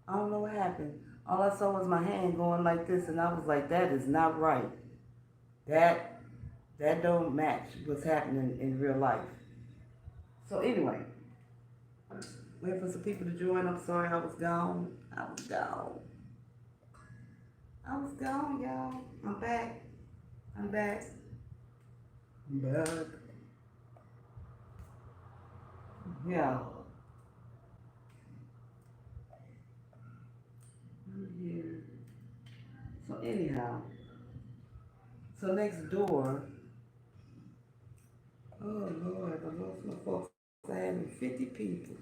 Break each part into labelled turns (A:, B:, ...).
A: I don't know what happened. All I saw was my hand going like this, and I was like, that is not right. That that don't match what's happening in real life. So anyway, waiting for some people to join. I'm sorry I was gone. I was gone. I was gone, y'all. I'm back. I'm back. I'm back. Yeah. I'm here. So anyhow, so next door, oh Lord, I lost my folks. I having 50 people.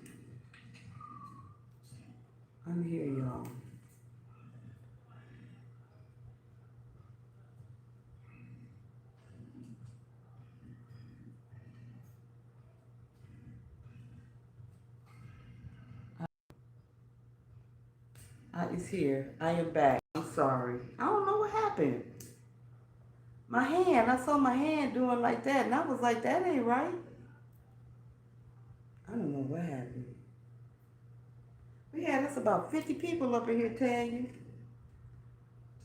A: I'm here, y'all. It's here. I am back. I'm sorry. I don't know what happened. My hand, I saw my hand doing like that, and I was like, that ain't right. I don't know what happened. But yeah, that's about 50 people up in here, Tanya.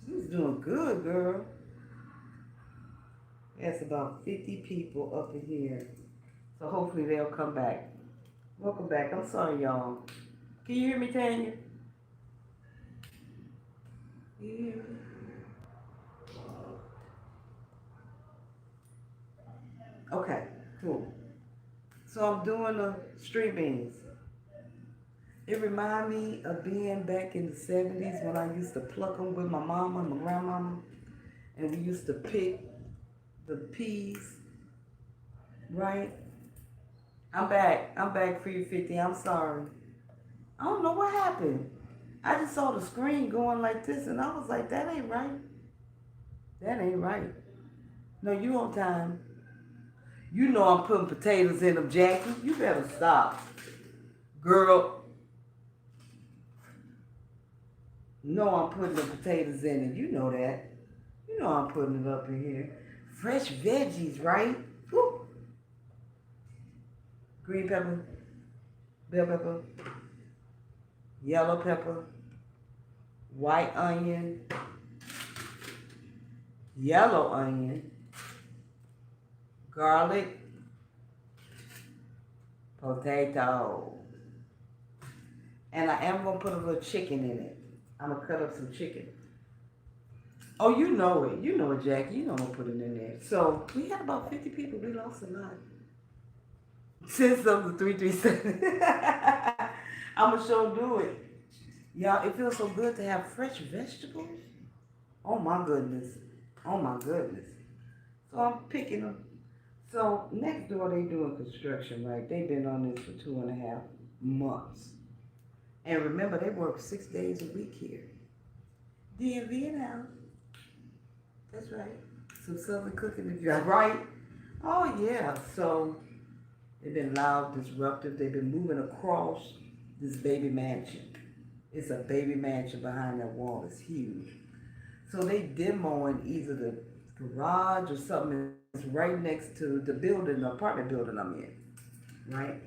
A: She's doing good, girl. That's about 50 people up in here. So hopefully they'll come back. Welcome back. I'm sorry, y'all. Can you hear me, Tanya? Yeah. Okay, cool. So I'm doing the street beans. It remind me of being back in the 70s when I used to pluck them with my mama and my grandmama. And we used to pick the peas, right? I'm back. I'm back for you, 50. I'm sorry. I don't know what happened. I just saw the screen going like this and I was like, that ain't right. That ain't right. No, you on time. You know I'm putting potatoes in them, Jackie. You better stop. Girl, no, I'm putting the potatoes in it. You know that. You know I'm putting it up in here. Fresh veggies, right? Woo. Green pepper, bell pepper, yellow pepper, white onion, yellow onion, garlic, potato. And I am going to put a little chicken in it. I'm going to cut up some chicken. Oh, you know it. You know it, Jackie. You know I'm going to put it in there. So we had about 50 people. We lost a lot. Since of the 337. I'm going to show do it. Y'all, it feels so good to have fresh vegetables. Oh my goodness. Oh my goodness. So I'm picking them. So next door they doing construction, right? They've been on this for 2.5 months. And remember, they work 6 days a week here. DMV in house. That's right. Some southern cooking if you're right. Oh yeah. So they've been loud, disruptive. They've been moving across this baby mansion. It's a baby mansion behind that wall. It's huge. So they demoing either the garage or something that's right next to the building, the apartment building I'm in. Right?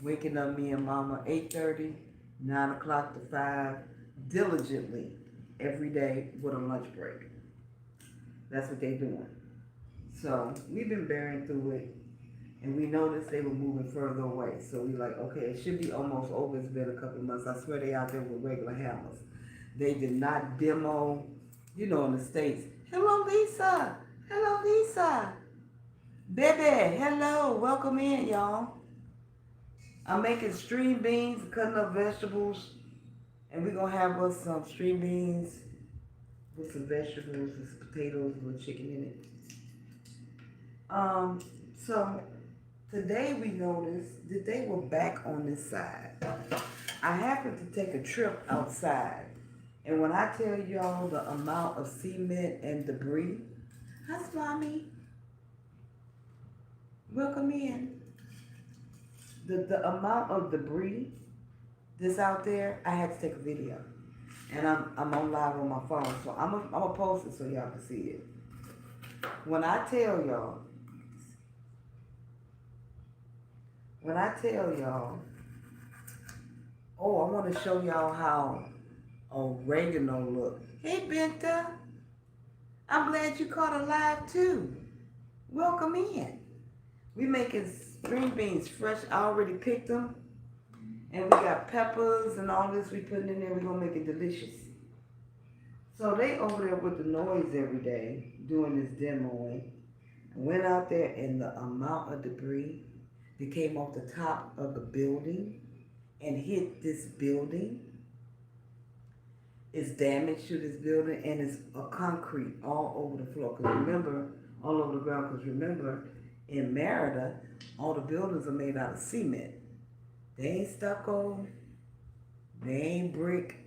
A: Waking up me and mama 8:30, 9 o'clock to 5, diligently every day with a lunch break. That's what they doing. So we've been bearing through it, and we noticed they were moving further away. So we like, okay, it should be almost over. It's been a couple of months. I swear they out there with regular hammers. They did not demo, in the States. Hello, Lisa. Hello, Lisa. Baby, hello. Welcome in, y'all. I'm making string beans, cutting up vegetables, and we're going to have us some string beans with some vegetables and some potatoes with chicken in it. So today we noticed that they were back on this side. I happened to take a trip outside, and when I tell y'all the amount of cement and debris, hi, Mommy, welcome in. The amount of debris that's out there, I had to take a video, and I'm on live on my phone, so I'm gonna post it so y'all can see it. When I tell y'all, Oh, I want to show y'all how oregano look. Hey, Benta. I'm glad you caught a live too. Welcome in. We making green beans fresh. I already picked them. And we got peppers and all this we putting in there. We're going to make it delicious. So they over there with the noise every day doing this demoing. I went out there and the amount of debris that came off the top of the building and hit this building is damage to this building, and it's a concrete all over the floor. Because remember, all over the ground, because remember, in Merida, all the buildings are made out of cement. They ain't stucco, they ain't brick,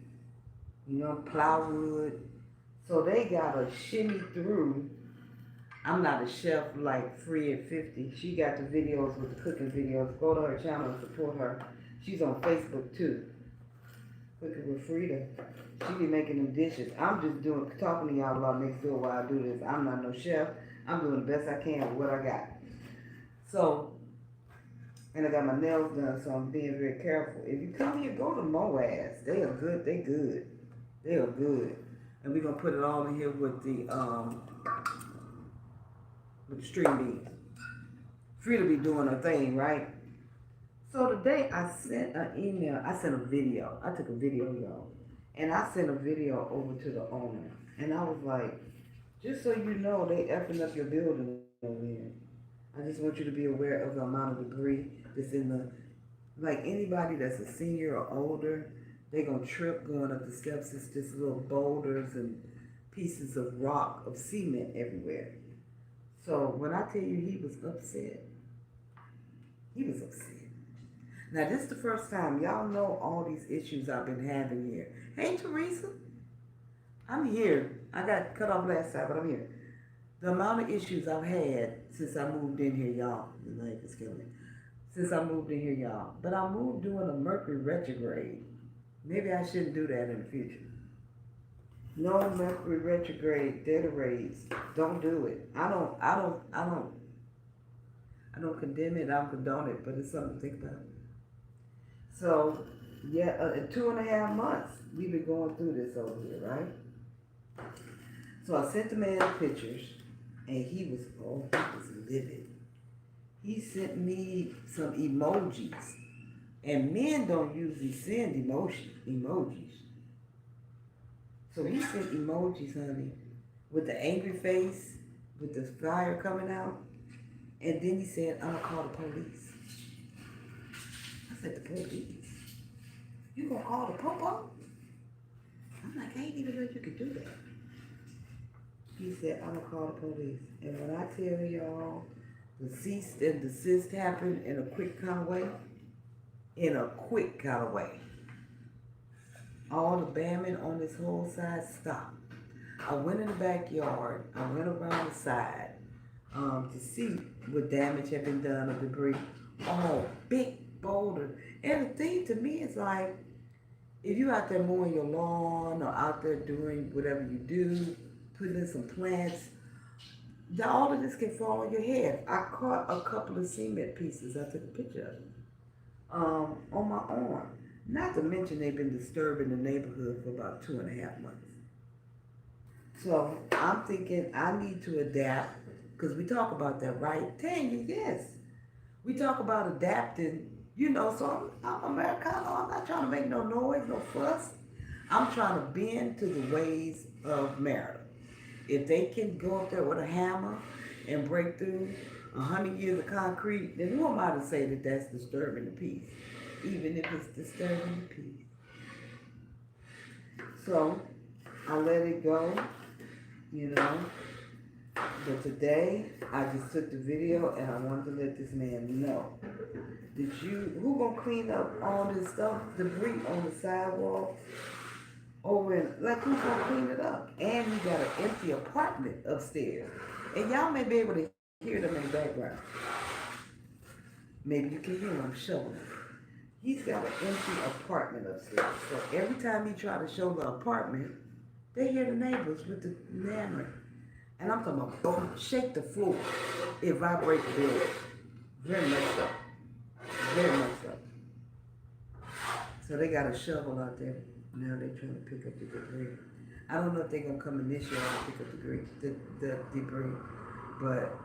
A: plywood. So they gotta shimmy through. I'm not a chef like Free at 50. She got the videos with the cooking videos. Go to her channel and support her. She's on Facebook too. Cooking with Frida. She be making them dishes. I'm just talking to y'all about next door while I do this. I'm not no chef. I'm doing the best I can with what I got. So, and I got my nails done, so I'm being very careful. If you come here, go to Moaz. They are good. They good. They are good. And we're gonna put it all in here with the string beans. Frida be doing her thing, right? So today I sent an email. I sent a video. I took a video, y'all. And I sent a video over to the owner. And I was like, just so you know, they effing up your building over here. I just want you to be aware of the amount of debris that's in the, like anybody that's a senior or older, they gonna trip going up the steps. It's just little boulders and pieces of rock, of cement everywhere. So when I tell you he was upset, he was upset. Now this is the first time, y'all know all these issues I've been having here. Hey Teresa, I'm here. I got cut off last time, but I'm here. The amount of issues I've had since I moved in here, y'all. The life is killing me. Since I moved in here, y'all. But I moved doing a Mercury retrograde. Maybe I shouldn't do that in the future. No Mercury retrograde, data raise. Don't do it. I don't condemn it, I don't condone it, but it's something to think about. So, yeah, in 2.5 months, we've been going through this over here, right? So I sent the man pictures, and he was livid. He sent me some emojis, and men don't usually send emojis. So he sent emojis, honey, with the angry face, with the fire coming out, and then he said, I'm gonna call the police. I said, the police? You gonna call the popo? I'm like, I ain't even know you could do that. He said, I'm gonna call the police. And when I tell y'all, the cease and desist happened in a quick kind of way, all the bamming on this whole side stopped. I went in the backyard, I went around the side to see what damage had been done of debris. Oh, big boulder. And the thing to me is like, if you out there mowing your lawn or out there doing whatever you do, putting in some plants, all of this can fall on your head. I caught a couple of cement pieces. I took a picture of them on my arm. Not to mention they've been disturbing the neighborhood for about 2.5 months. So I'm thinking I need to adapt, because we talk about that, right? Tanya, yes. We talk about adapting, so I'm Americano. I'm not trying to make no noise, no fuss. I'm trying to bend to the ways of Merida. If they can go up there with a hammer and break through 100 years of concrete, then who am I to say that that's disturbing the peace? Even if it's disturbing the peace. So, I let it go, But today, I just took the video and I wanted to let this man know. Who gonna clean up all this stuff, debris on the sidewalk? Who's gonna clean it up? And he got an empty apartment upstairs. And y'all may be able to hear them in the background. Maybe you can hear him shoveling. He's got an empty apartment upstairs. So every time he try to show the apartment, they hear the neighbors with the hammering. And I'm talking about boom, shake the floor. It vibrates the building. Very much so. Very much so. So they got a shovel out there. Now they're trying to pick up the debris. I don't know if they're gonna come in this year to pick up the debris. But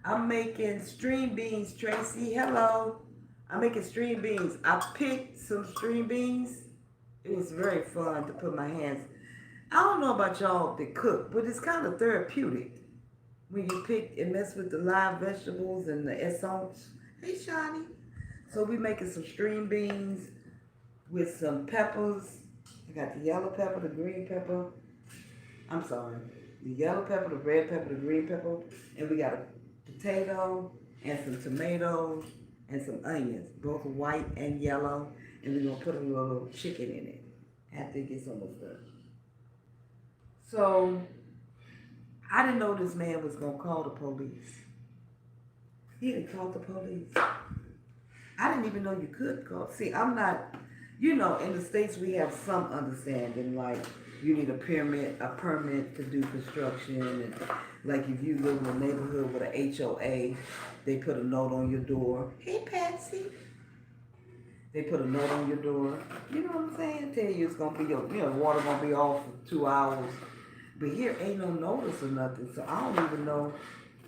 A: I'm making string beans, Tracy. Hello. I'm making string beans. I picked some string beans. It was very fun to put my hands. I don't know about y'all that cook, but it's kind of therapeutic when you pick and mess with the live vegetables and the essence. Hey, Shani. So we making some string beans with some peppers. I got the yellow pepper, the green pepper. I'm sorry. The yellow pepper, the red pepper, the green pepper. And we got a potato and some tomatoes and some onions, both white and yellow. And we're going to put a little chicken in it after it gets almost done. So I didn't know this man was going to call the police. He didn't call the police. I didn't even know you could call. See, I'm not, in the States we have some understanding, like you need a permit to do construction, and like if you live in a neighborhood with a HOA, they put a note on your door. Hey, Patsy. They put a note on your door. You know what I'm saying? Tell you it's gonna be water gonna be off for 2 hours. But here ain't no notice or nothing, so I don't even know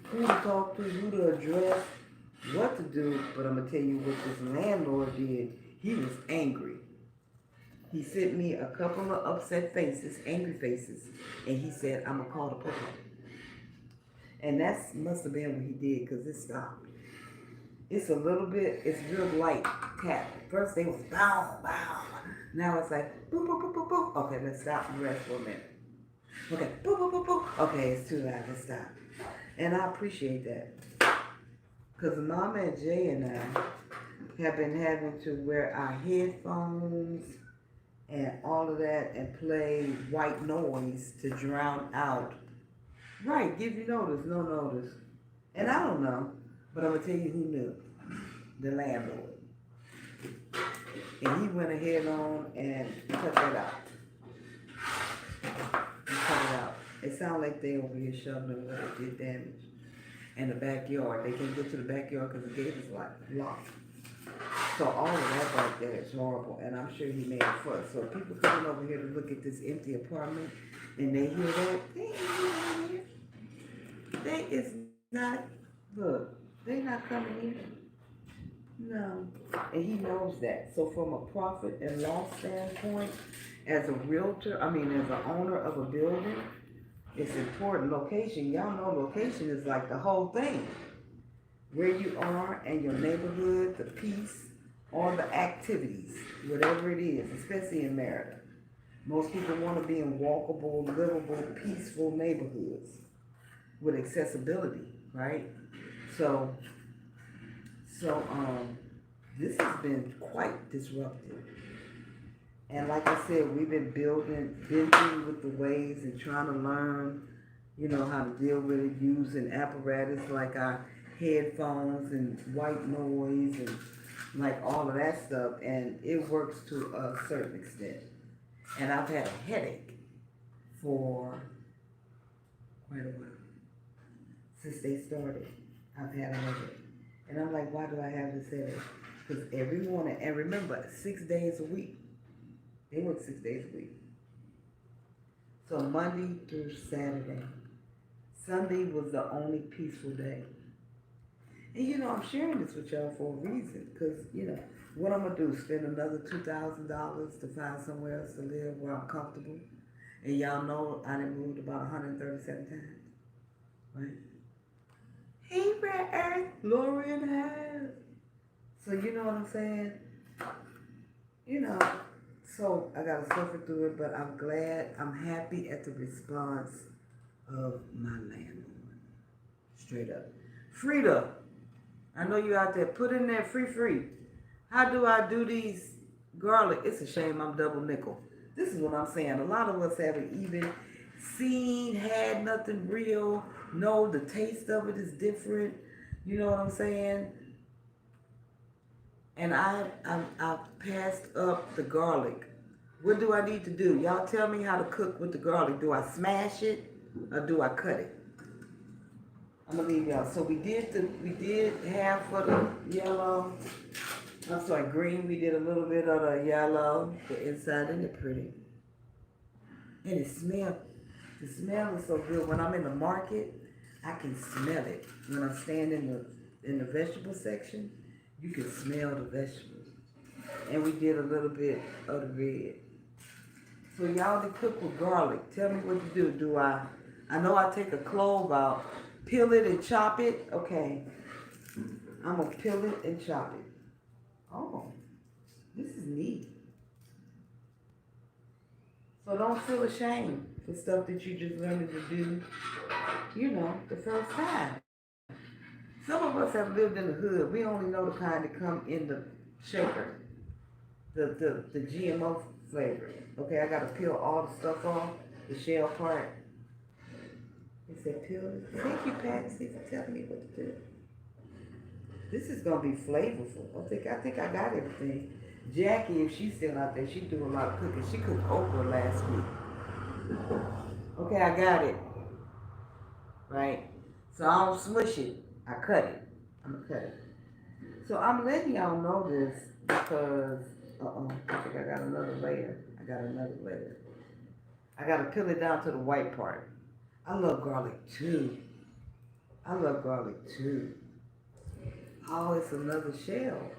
A: who to talk to, who to address, what to do. But I'm gonna tell you what this landlord did. He was angry. He sent me a couple of upset faces, angry faces, and he said, I'm gonna call the police. And that must have been what he did, because it stopped. It's a little bit, it's real light tap. First they was bow, bow. Now it's like, boop, boop, boop, boop, boop. Okay, let's stop and rest for a minute. Okay, boop, boop, boop, boop. Okay, it's too loud, let's stop. And I appreciate that. Because Mama and Jay and I have been having to wear our headphones and all of that and play white noise to drown out. Right, give you notice, no notice. And I don't know, but I'm going to tell you who knew. The landlord. And he went ahead on and cut that out. He cut it out. It sounded like they over here shoveling where they did damage. And the backyard. They can't get to the backyard because the gate is locked. So all of that right there is horrible. And I'm sure he made a fuss. So people coming over here to look at this empty apartment and they hear that, they ain't in here. They is not, look, they not coming in. No. And he knows that. So from a profit and loss standpoint, as a realtor, as an owner of a building, it's important. Location, y'all know location is like the whole thing. Where you are and your neighborhood, the peace, or the activities, whatever it is, especially in Merida. Most people want to be in walkable, livable, peaceful neighborhoods with accessibility, right? So this has been quite disruptive. And like I said, we've been busy with the ways and trying to learn, how to deal with it, using apparatus like our headphones and white noise and like all of that stuff. And it works to a certain extent. And I've had a headache for quite a while. Since they started, I've had a headache. And I'm like, why do I have this headache? Because every morning, and remember, 6 days a week. They work 6 days a week. So Monday through Saturday. Sunday was the only peaceful day. And I'm sharing this with y'all for a reason. Because, what I'm going to do, spend another $2,000 to find somewhere else to live where I'm comfortable. And y'all know I done moved about 137 times. Right? Hey, Red Earth, Lori in the house. So you know what I'm saying? So I gotta suffer through it, but I'm happy at the response of my landlord. Straight up. Frida, I know you out there, put in there free. How do I do these garlic? It's a shame I'm double nickel. This is what I'm saying. A lot of us haven't even had nothing real. No, the taste of it is different. You know what I'm saying? And I've passed up the garlic. What do I need to do? Y'all tell me how to cook with the garlic. Do I smash it or do I cut it? I'm gonna leave y'all. So we did half of the yellow, I'm sorry, green. We did a little bit of the yellow. The inside, isn't it pretty? And it smell. The smell is so good. When I'm in the market, I can smell it. When I'm standing in the vegetable section, you can smell the vegetables. And we did a little bit of the red. So y'all to cook with garlic. Tell me what you do. I know I take a clove out, peel it and chop it. Okay, I'm gonna peel it and chop it. Oh, this is neat. So don't feel ashamed for stuff that you just learned to do, the first time. Some of us have lived in the hood. We only know the kind that come in the shaker, the GMO flavor. Okay, I gotta peel all the stuff off, the shell part. They said peel it. Thank you, Patsy, for telling me what to do. This is gonna be flavorful. I think I got everything. Jackie, if she's still out there, she do a lot of cooking. She cooked okra last week. Okay, I got it. Right? So I don't smush it. I cut it. I'm gonna cut it. So I'm letting y'all know this because I think I got another layer. I gotta peel it down to the white part. I love garlic too. Oh, it's another shell.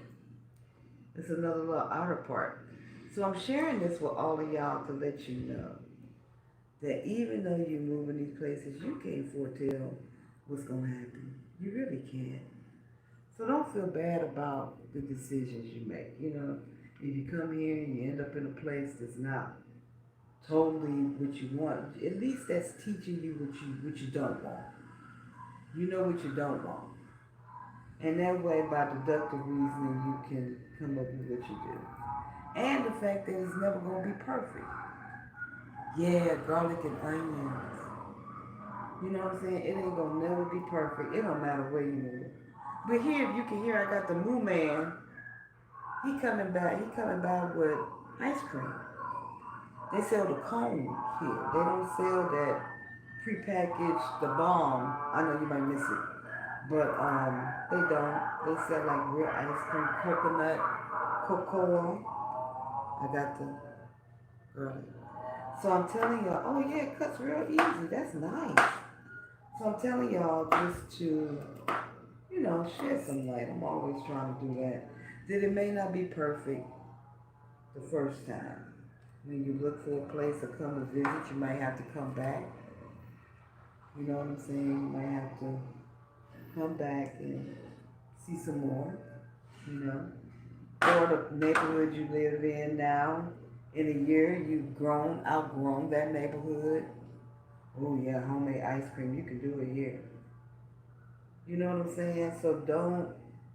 A: It's another little outer part. So I'm sharing this with all of y'all to let you know that even though you move in these places, you can't foretell what's gonna happen. You really can't. So don't feel bad about the decisions you make. If you come here and you end up in a place that's not totally what you want, at least that's teaching you what you don't want. You know what you don't want. And that way, by deductive reasoning, you can come up with what you do. And the fact that it's never going to be perfect. Yeah, garlic and onions. You know what I'm saying? It ain't going to never be perfect. It don't matter where you move. But here, if you can hear, I got the moo man. He coming by with ice cream. They sell the cone here. They don't sell that prepackaged, the bomb. I know you might miss it. But they don't. They sell like real ice cream, coconut, cocoa. I got the girl. So I'm telling y'all, oh yeah, it cuts real easy. That's nice. So I'm telling y'all just to, shed some light. I'm always trying to do that. That it may not be perfect the first time. When you look for a place to come and visit, you might have to come back. You know what I'm saying? You might have to come back and see some more, or the neighborhood you live in now. In a year, you've outgrown that neighborhood. Oh yeah, homemade ice cream, you can do it here. You know what I'm saying? So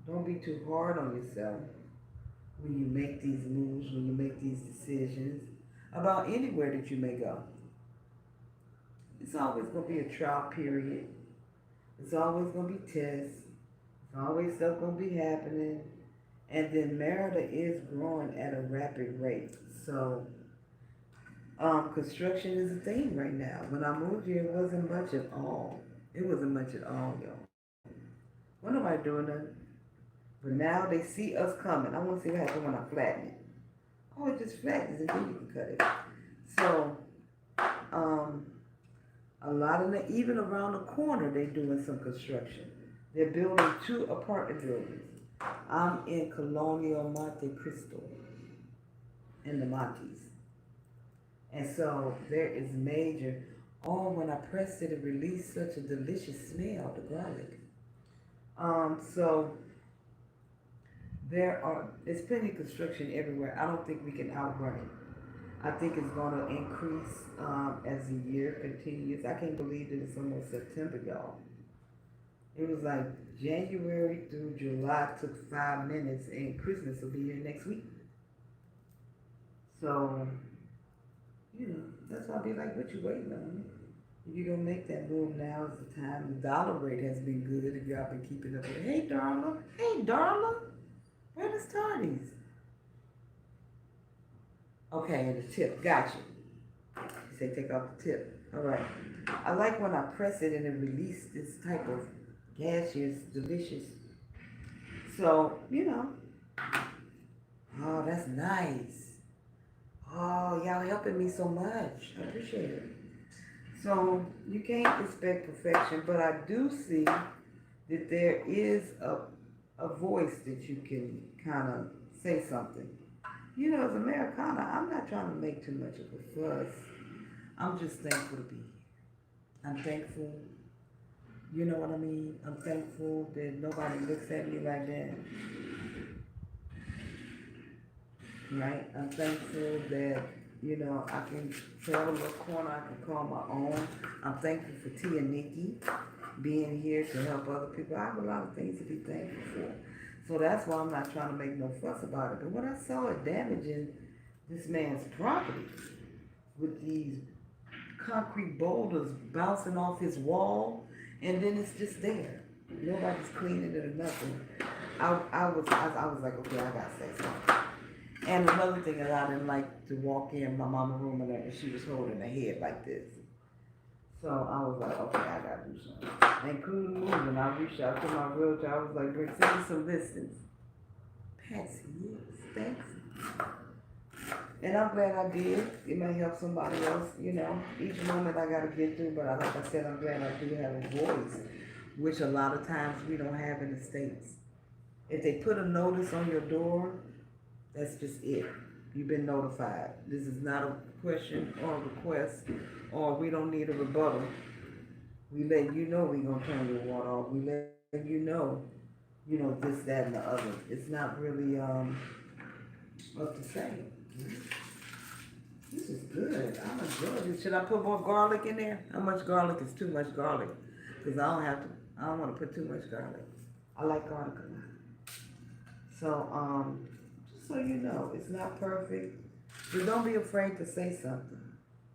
A: don't be too hard on yourself when you make these moves, when you make these decisions about anywhere that you may go. It's always gonna be a trial period. It's always gonna be tests. It's always stuff gonna be happening. And then Merida is growing at a rapid rate. So construction is a thing right now. When I moved here, it wasn't much at all. It wasn't much at all, y'all. What am I doing that? But now they see us coming. I want to see what happens when I flatten it. Oh, it just flattens and then you can cut it. So, a lot of the, even around the corner, they're doing some construction. They're building 2 apartment buildings. I'm in Colonial Monte Cristo, in the Montes. And so there is major, when I pressed it, it released such a delicious smell, the garlic. So there's plenty of construction everywhere. I don't think we can outrun it. I think it's going to increase as the year continues. I can't believe that it's almost September, y'all. It was like January through July took 5 minutes, and Christmas will be here next week. So, that's why I'll be like, what you waiting on? If you're going to make that move, now is the time. The dollar rate has been good if y'all been keeping up with it. Hey, Darla. Where the Tardies? Okay, the tip. Got you. You say take off the tip. All right. I like when I press it and it releases this type of gaseous, delicious. So, Oh, that's nice. Oh, y'all helping me so much. I appreciate it. So you can't expect perfection, but I do see that there is a voice that you can kind of say something. You know, as Americana, I'm not trying to make too much of a fuss. I'm just thankful to be here. I'm thankful, you know what I mean? I'm thankful that nobody looks at me like that, right? I'm thankful that, you know, I can travel a corner I can call my own. I'm thankful for Tia and Nikki being here to help other people. I have a lot of things to be thankful for. So that's why I'm not trying to make no fuss about it. But when I saw it damaging this man's property with these concrete boulders bouncing off his wall, and then it's just there. Nobody's cleaning it or nothing. I was like, okay, I gotta say something. And another thing is I didn't like to walk in my mama's room and she was holding her head like this. So I was like, okay, I gotta do something. And couldn't move, and I reached out to my realtor. I was like, send me some listings. Patsy, yes, thanks. And I'm glad I did. It may help somebody else, you know. Each moment I gotta get through, but like I said, I'm glad I do have a voice, which a lot of times we don't have in the States. If they put a notice on your door, that's just it. You've been notified. This is not a question or a request, or we don't need a rebuttal. We let you know we're gonna turn your water off. We let you know, this, that, and the other. It's not really what to say. This is good. I'm enjoying it. Should I put more garlic in there? How much garlic is too much garlic? Because I don't want to put too much garlic. I like garlic a lot. So, just so you know, it's not perfect. But don't be afraid to say something.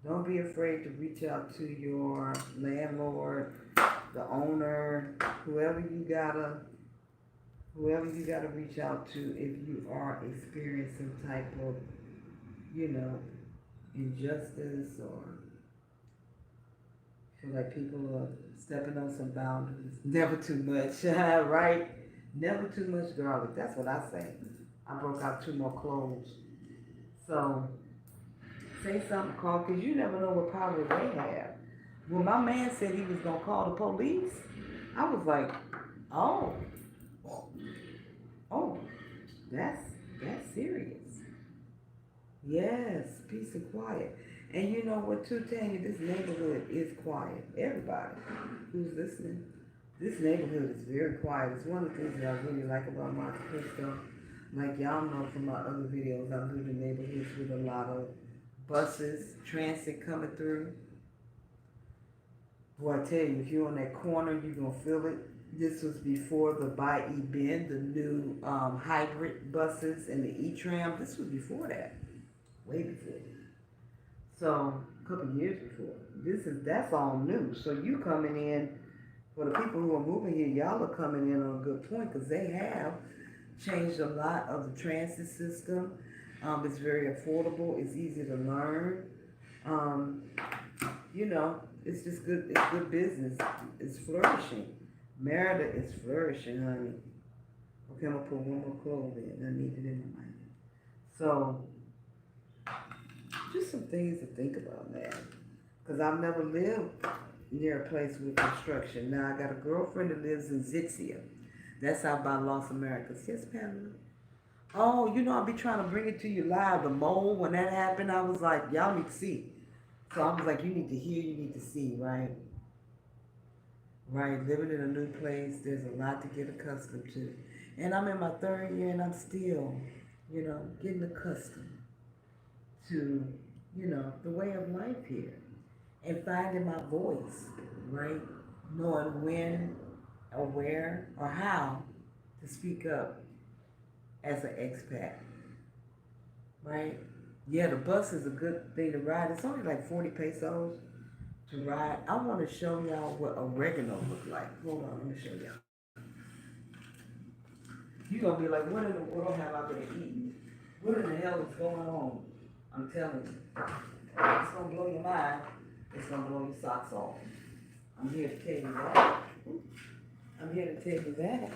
A: Don't be afraid to reach out to your landlord, the owner, whoever you gotta reach out to if you are experiencing type of, you know, injustice or feel like people are stepping on some boundaries. Never too much, right? Never too much garlic. That's what I say. I broke out 2 more cloves. So say something, call, because you never know what power they have. When my man said he was gonna call the police, I was like, oh, oh, that's serious. Yes, peace and quiet. And you know what, too, Tanya, this neighborhood is quiet. Everybody who's listening, this neighborhood is very quiet. It's one of the things that I really like about Monte Cristo. Like y'all know from my other videos, I live in neighborhoods with a lot of buses, transit coming through. Boy, I tell you, if you're on that corner, you're going to feel it. This was before the By-E-Ben, the new hybrid buses and the E-Tram. This was before that, way before. So, a couple years before. That's all new. So you coming in, for the people who are moving here, y'all are coming in on a good point because they have changed a lot of the transit system. It's very affordable. It's easy to learn. You know, it's just good. It's good business. It's flourishing. Merida is flourishing, honey. Okay, I'm gonna put 1 more clove in. I need it in my mind. So, just some things to think about, man. Because I've never lived near a place with construction. Now, I got a girlfriend that lives in Zitsia. That's out by Los Americas. Yes, Pamela. Oh, you know, I'll be trying to bring it to you live. The mold, when that happened, I was like, y'all need to see. So I was like, you need to hear, you need to see, right? Right, living in a new place, there's a lot to get accustomed to. And I'm in my 3rd year and I'm still, you know, getting accustomed to, you know, the way of life here. And finding my voice, right? Knowing when or where or how to speak up as an expat, right? Yeah, the bus is a good thing to ride. It's only like 40 pesos to ride. I want to show y'all what oregano look like. Hold on, let me show y'all. You're going to be like, what in the world have I been eating? What in the hell is going on? I'm telling you. It's going to blow your mind. It's going to blow your socks off. I'm here to tell you that. I'm here to tell you that.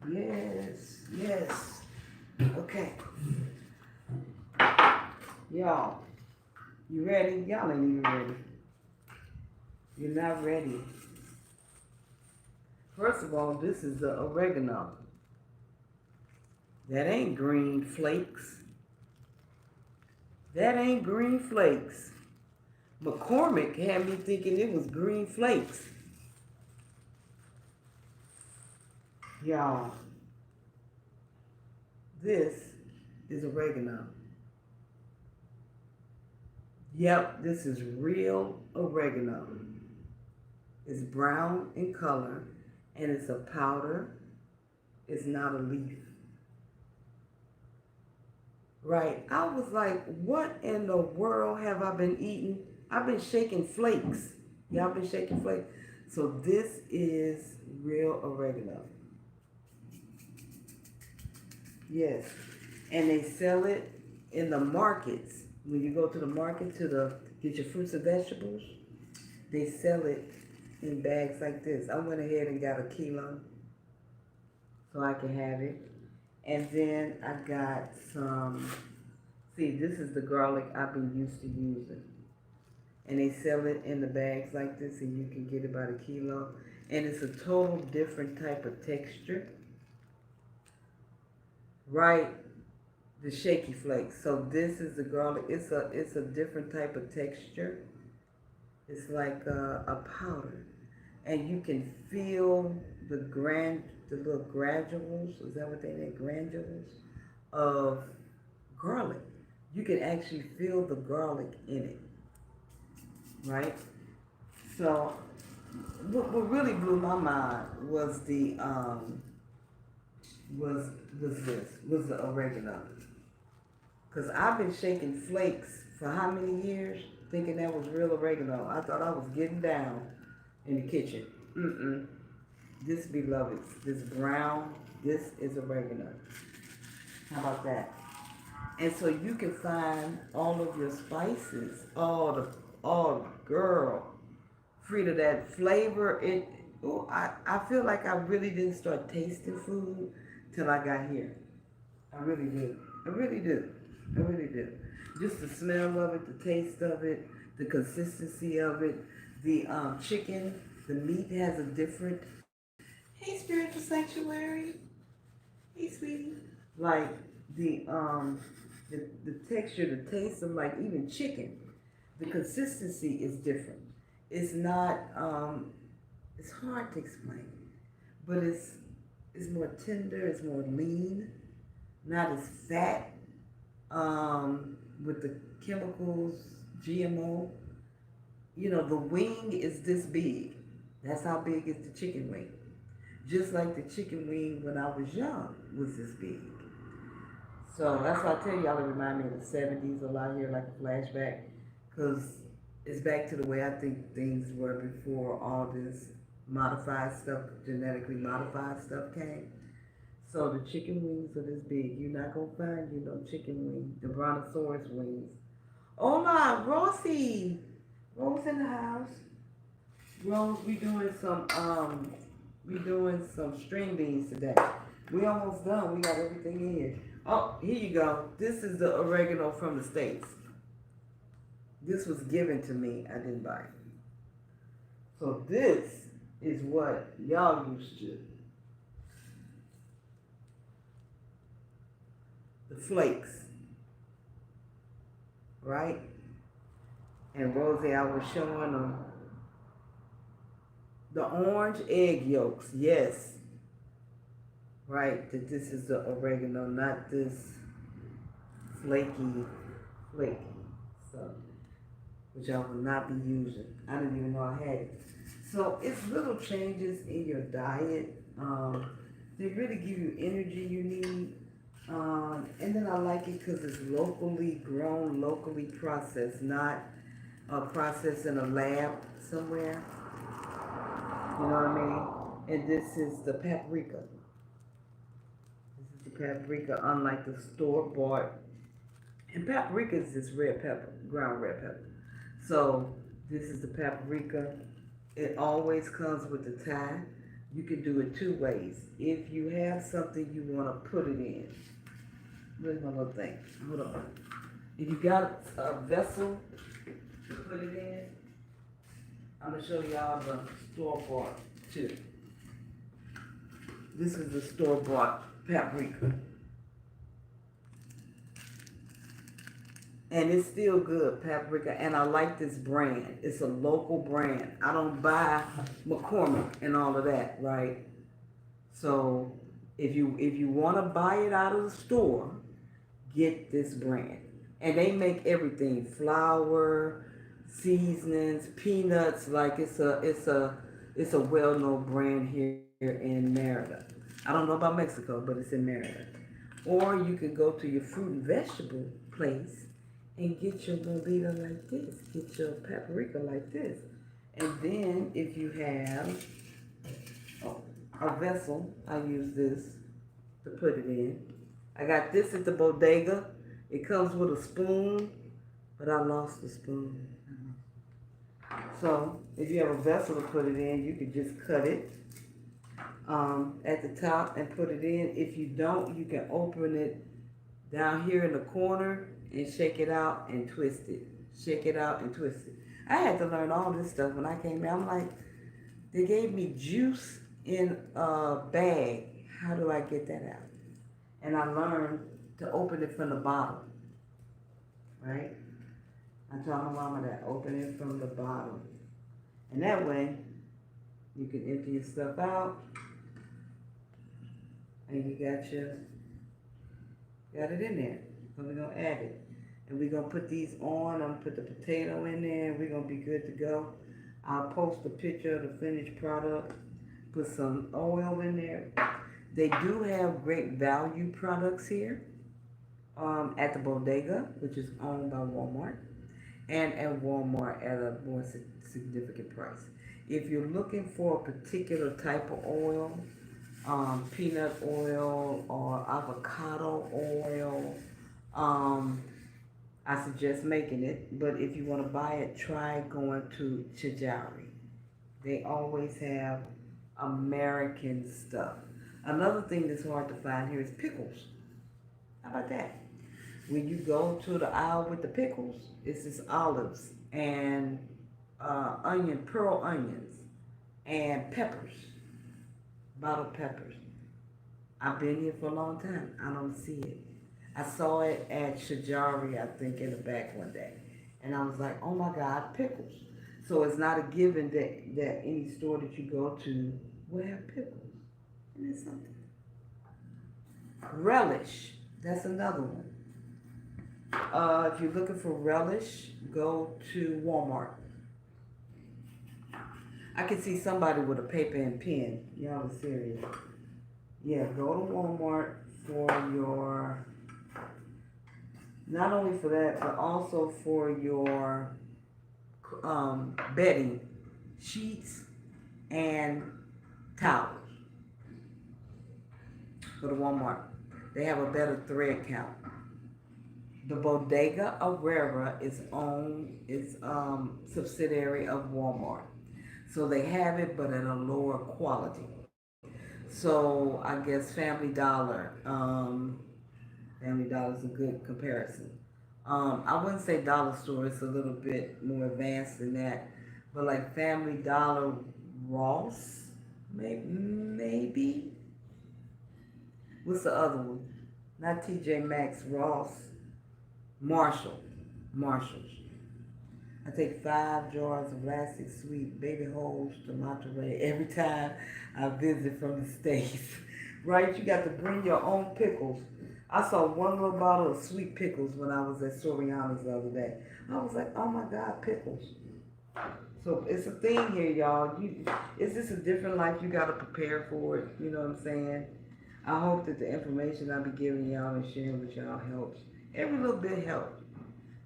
A: Yes, yes. Okay, y'all, you ready? Y'all ain't even ready. You're not ready. First of all, this is the oregano. That ain't green flakes. That ain't green flakes. McCormick had me thinking it was green flakes. Y'all, this is oregano. Yep, this is real oregano. It's brown in color and it's a powder. It's not a leaf. Right. I was like, what in the world have I been eating? I've been shaking flakes. Y'all been shaking flakes. So this is real oregano. Yes. And they sell it in the markets. When you go to the market get your fruits and vegetables, they sell it in bags like this. I went ahead and got a kilo so I can have it. And then I got some, see, this is the garlic I've been used to using. And they sell it in the bags like this, and you can get it by the kilo. And it's a total different type of texture. Right? The shaky flakes. So this is the garlic. It's a different type of texture. It's like a powder. And you can feel the little granules, is that what they name? Granules of garlic. You can actually feel the garlic in it, right? So, what really blew my mind was was the oregano. Cause I've been shaking flakes for how many years, thinking that was real oregano. I thought I was getting down in the kitchen. Mm-mm. This, beloveds, this brown, this is oregano. How about that? And so you can find all of your spices, all girl, Frida, that flavor. I feel like I really didn't start tasting food till I got here. I really do. I really do. I really do. Just the smell of it, the taste of it, the consistency of it, the chicken, the meat has a different. Hey, spiritual sanctuary. Hey, sweetie. Like the texture, the taste of like even chicken, the consistency is different. It's not. It's hard to explain, but it's more tender. It's more lean, not as fat. With the chemicals, GMO. You know, the wing is this big. That's how big is the chicken wing. Just like the chicken wing when I was young was this big. So that's why I tell y'all it remind me of the 70s a lot here, like a flashback. Because it's back to the way I think things were before all this modified stuff, genetically modified stuff came. So the chicken wings are this big. You're not going to find, chicken wings, the brontosaurus wings. Oh my, Rosie! Rose in the house. Rose, we doing some string beans today. We almost done. We got everything in here. Oh, here you go. This is the oregano from the States. This was given to me. I didn't buy it. So this is what y'all used to. The flakes. Right? And Rosie, I was showing them the orange egg yolks. Yes. Right? That this is the oregano, not this flaky stuff, which I will not be using. I didn't even know I had it. So it's little changes in your diet. They really give you energy you need. And then I like it because it's locally grown, locally processed, not processed in a lab somewhere. You know what I mean? And this is the paprika. This is the paprika, unlike the store-bought. And paprika is just red pepper, ground red pepper. So this is the paprika. It always comes with the thyme. You can do it two ways. If you have something you want to put it in, Where's my little thing? Hold on. If you got a vessel to put it in, I'm gonna show y'all the store-bought too. This is the store-bought paprika. And it's still good, paprika, and I like this brand. It's a local brand. I don't buy McCormick and all of that, right? So if you want to buy it out of the store, get this brand. And they make everything: flour, seasonings, peanuts. Like it's a well-known brand here in Merida. I don't know about Mexico, but it's in Merida. Or you could go to your fruit and vegetable place and get your Merida like this. Get your paprika like this. And then if you have a vessel, I use this to put it in. I got this at the bodega. It comes with a spoon, but I lost the spoon. So if you have a vessel to put it in, you can just cut it at the top and put it in. If you don't, you can open it down here in the corner and shake it out and twist it. Shake it out and twist it. I had to learn all this stuff when I came out. I'm like, they gave me juice in a bag. How do I get that out? And I learned to open it from the bottom, right? I told my mama that, open it from the bottom. And that way, you can empty your stuff out, and you got it in there. So we're gonna add it. And we're gonna put these on. I'm gonna put the potato in there, and we're gonna be good to go. I'll post a picture of the finished product, put some oil in there. They do have great value products here at the bodega, which is owned by Walmart, and at Walmart at a more significant price. If you're looking for a particular type of oil, peanut oil or avocado oil, I suggest making it. But if you want to buy it, try going to Chijari. They always have American stuff. Another thing that's hard to find here is pickles. How about that? When you go to the aisle with the pickles, it's just olives and pearl onions, and peppers, bottled peppers. I've been here for a long time. I don't see it. I saw it at Shajari, I think, in the back one day. And I was like, oh my God, pickles. So it's not a given that any store that you go to will have pickles. And it's something. Relish, that's another one. If you're looking for relish, go to Walmart. I can see somebody with a paper and pen. Y'all are serious. Yeah, go to Walmart for your, not only for that, but also for your bedding, sheets, and towels. Go to Walmart. They have a better thread count. The Bodega Herrera is subsidiary of Walmart. So they have it, but at a lower quality. So I guess Family Dollar is a good comparison. I wouldn't say dollar store, it's a little bit more advanced than that. But like Family Dollar, Ross, maybe. What's the other one? Not TJ Maxx, Ross. Marshalls. I take 5 jars of Lastic Sweet Baby Holes to Monterey every time I visit from the States. Right? You got to bring your own pickles. I saw one little bottle of sweet pickles when I was at Soriano's the other day. I was like, oh my God, pickles. So it's a thing here, y'all. It's just a different life. You got to prepare for it. You know what I'm saying? I hope that the information I be giving y'all and sharing with y'all helps. Every little bit helps.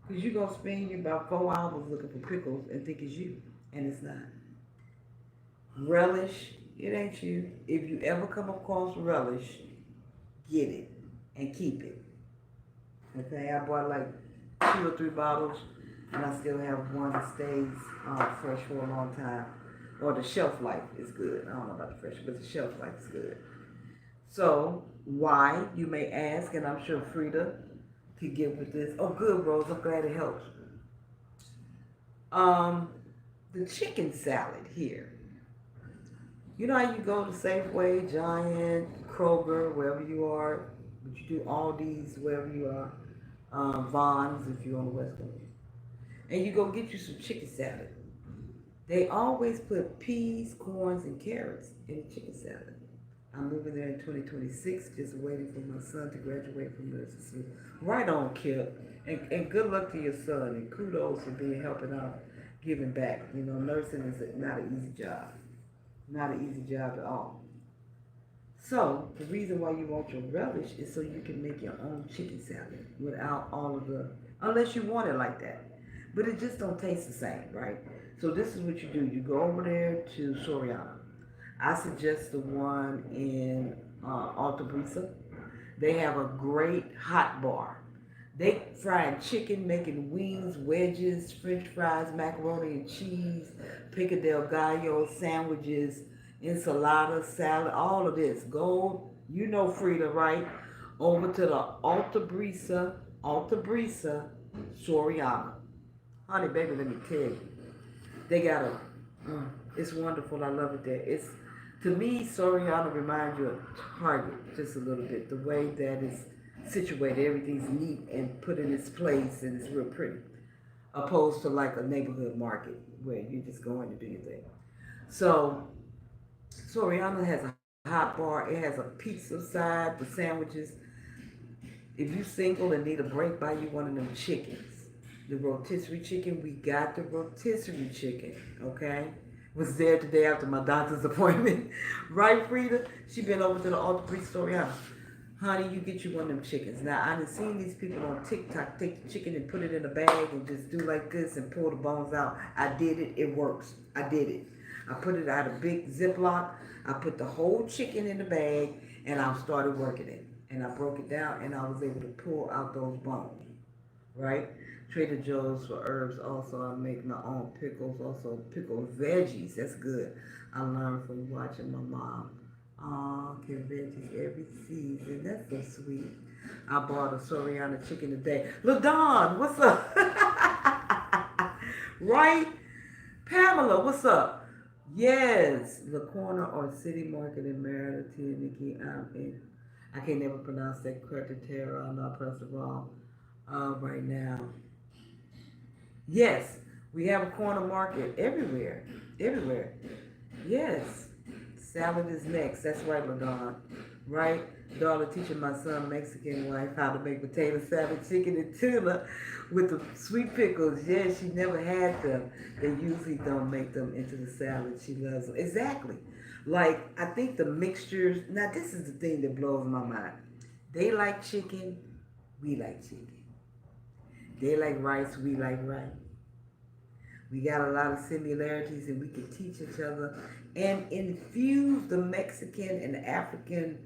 A: Because you're going to spend about 4 hours looking for pickles and think it's you. And it's not. Relish, it ain't you. If you ever come across relish, get it and keep it. Okay, I bought like 2 or 3 bottles, and I still have one that stays fresh for a long time. Or the shelf life is good. I don't know about the fresh, but the shelf life is good. So Why, you may ask, and I'm sure Frida could get with this. Oh, good, Rose. I'm glad it helps. Um, the chicken salad here. You know how you go to Safeway, Giant, Kroger, wherever you are, but you do all these wherever you are, Vons if you're on the West Coast, and you go get you some chicken salad. They always put peas, corns, and carrots in the chicken salad. I'm moving there in 2026, just waiting for my son to graduate from nursing school. Right on, Kip. And good luck to your son, and kudos for being helping out, giving back. You know, nursing is not an easy job. Not an easy job at all. So, the reason why you want your relish is so you can make your own chicken salad without all of the, unless you want it like that. But it just don't taste the same, right? So this is what you do. You go over there to Soriana. I suggest the one in Alta Brisa. They have a great hot bar. They frying chicken, making wings, wedges, french fries, macaroni and cheese, pico del gallo, sandwiches, ensalada, salad, all of this. Go, you know Frida, right? Over to the Alta Brisa, Soriana. Honey, baby, let me tell you. They got a, it's wonderful. I love it there. It's, to me, Soriana reminds you of Target just a little bit. The way that it's situated, everything's neat and put in its place, and it's real pretty. Opposed to like a neighborhood market where you're just going to do your thing. So Soriana has a hot bar. It has a pizza side with sandwiches. If you single and need a break, buy you one of them chickens. The rotisserie chicken, we got the rotisserie chicken, okay? Was there today after my doctor's appointment. Right, Frida? She been over to the Alta Brisa Soriana. Honey, you get you one of them chickens. Now, I done seen these people on TikTok take the chicken and put it in a bag and just do like this and pull the bones out. I did it. It works. I did it. I put it out of a big Ziploc. I put the whole chicken in the bag and I started working it. And I broke it down and I was able to pull out those bones, right? Trader Joe's for herbs. Also, I make my own pickles. Also, pickled veggies. That's good. I learned from watching my mom. Oh, get veggies every season. That's so sweet. I bought a Soriana chicken today. LaDon, what's up? Right? Pamela, what's up? Yes, the corner or city market in Merida, Nikki. I can't never pronounce that correctly, Tara. I'm not pronouncing it wrong right now. Yes, we have a corner market everywhere. Everywhere. Yes. Salad is next. That's right, LaDon. Right? Daughter teaching my son, Mexican wife, how to make potato salad, chicken, and tuna with the sweet pickles. Yes, she never had them. They usually don't make them into the salad. She loves them. Exactly. Like, I think the mixtures, now this is the thing that blows my mind. They like chicken, we like chicken. They like rice, we like rice. We got a lot of similarities and we can teach each other and infuse the Mexican and the African,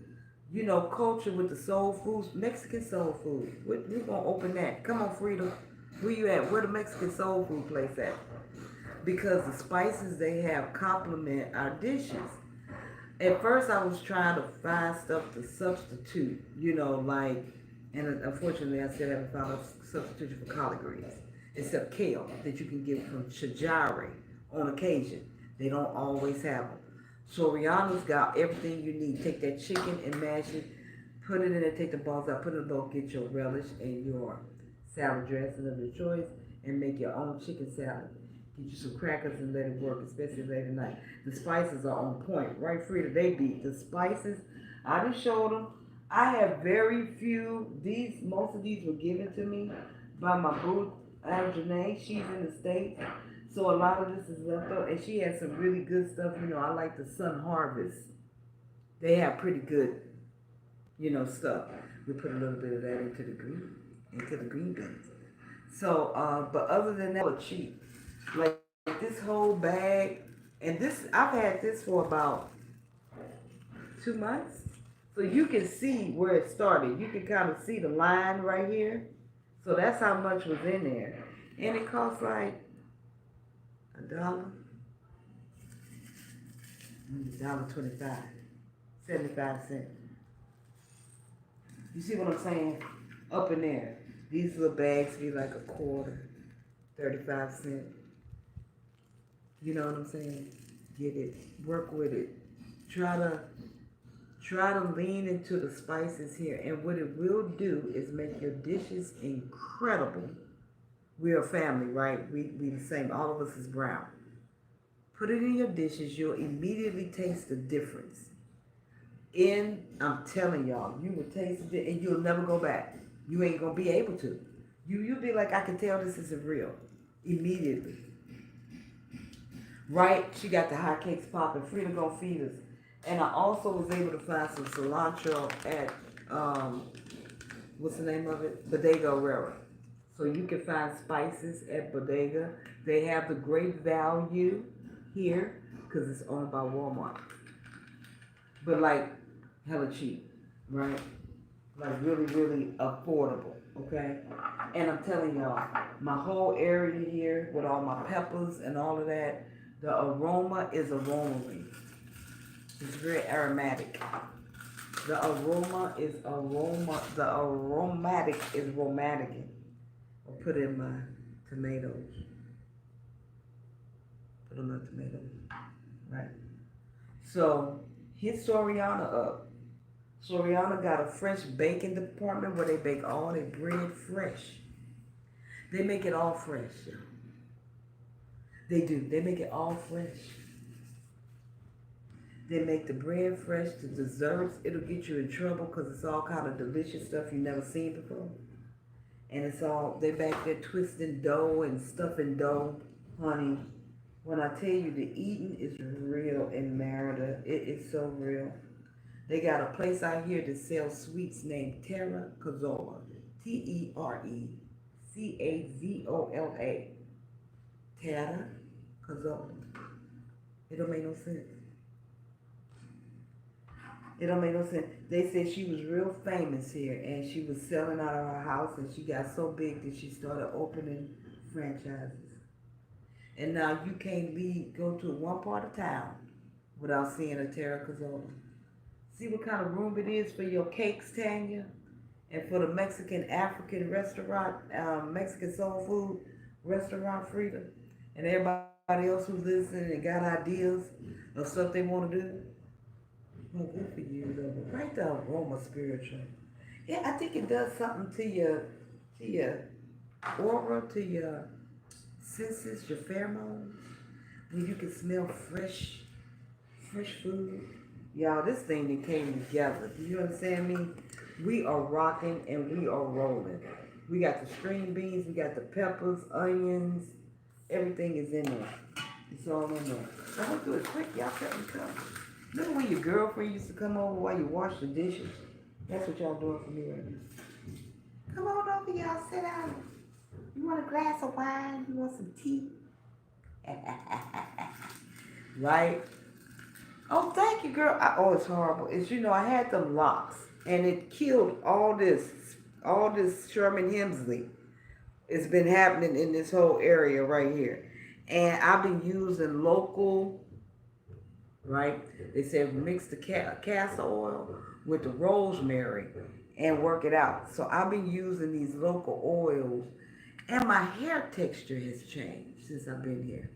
A: culture with the soul foods. Mexican soul food. We're going to open that. Come on, Frida. Where you at? Where the Mexican soul food place at? Because the spices they have complement our dishes. At first I was trying to find stuff to substitute, and unfortunately I still haven't found a substitution for collard greens, except kale that you can get from Shajari on occasion. They don't always have them. So Rihanna's got everything you need. Take that chicken and mash it, put it in there, take the balls out, put it in a bowl, get your relish and your salad dressing of your choice, and make your own chicken salad. Get you some crackers and let it work, especially late at night. The spices are on point. Right, Frida? They beat the spices. I just showed them. I have very few. Most of these were given to me by my boo, Janae. She's in the States. So a lot of this is left over. And she has some really good stuff. I like the Sun Harvest. They have pretty good, stuff. We put a little bit of that into the green beans. So, but other than that, it's cheap. Like this whole bag, and I've had this for about 2 months. So you can see where it started. You can kind of see the line right here. So that's how much was in there. And it cost like $1, $1.25, 75 cents. You see what I'm saying? Up in there. These little bags be like a quarter, 35 cents. You know what I'm saying? Get it. Work with it. Try to lean into the spices here. And what it will do is make your dishes incredible. We're a family, right? We the same. All of us is brown. Put it in your dishes. You'll immediately taste the difference. I'm telling y'all, you will taste it and you'll never go back. You ain't gonna be able to. You'll be like, I can tell this isn't real. Immediately. Right? She got the hot cakes popping. Frida gonna feed us. And I also was able to find some cilantro at what's the name of it? Bodega Herrera. So you can find spices at Bodega. They have the great value here because it's owned by Walmart. But like hella cheap, right? Like really, really affordable, okay? And I'm telling y'all, my whole area here with all my peppers and all of that, the aroma is aromatic. It's very aromatic. The aromatic is romantic. I'll put in my tomatoes. Put in my tomatoes, right? So, hit Soriana up. Soriana got a fresh baking department where they bake all their bread fresh. They make it all fresh. They do. They make it all fresh. They make the bread fresh, the desserts. It'll get you in trouble because it's all kind of delicious stuff you never seen before. And it's all, they back there twisting dough and stuffing dough. Honey, when I tell you the eating is real in Merida, it is so real. They got a place out here that sells sweets named Terra Cazzola. Terracazola. Terra Cazzola. It don't make no sense. It don't make no sense. They said she was real famous here and she was selling out of her house and she got so big that she started opening franchises. And now you can't go to one part of town without seeing a Terra Cazzola. See what kind of room it is for your cakes, Tanya? And for the Mexican African restaurant, Mexican soul food restaurant, Frida? And everybody else who's listening and got ideas of stuff they want to do? Well, good for you, though. Right the aroma spiritual. Yeah, I think it does something to your aura, to your senses, your pheromones. When you can smell fresh food. Y'all, this thing that came together. Do you understand me? We are rocking and we are rolling. We got the string beans, we got the peppers, onions. Everything is in there. It's all in there. I'm gonna do it quick. Y'all let me come. Remember when your girlfriend used to come over while you wash the dishes? That's what y'all doing for me right now. Come on over, y'all. Sit down. You want a glass of wine? You want some tea? Right? Oh, thank you, girl. Oh, it's horrible. It's, I had them locks, and it killed all this Sherman Hemsley. It's been happening in this whole area right here. And I've been using local, right? They said mix the castor oil with the rosemary and work it out. So I've been using these local oils, and my hair texture has changed since I've been here.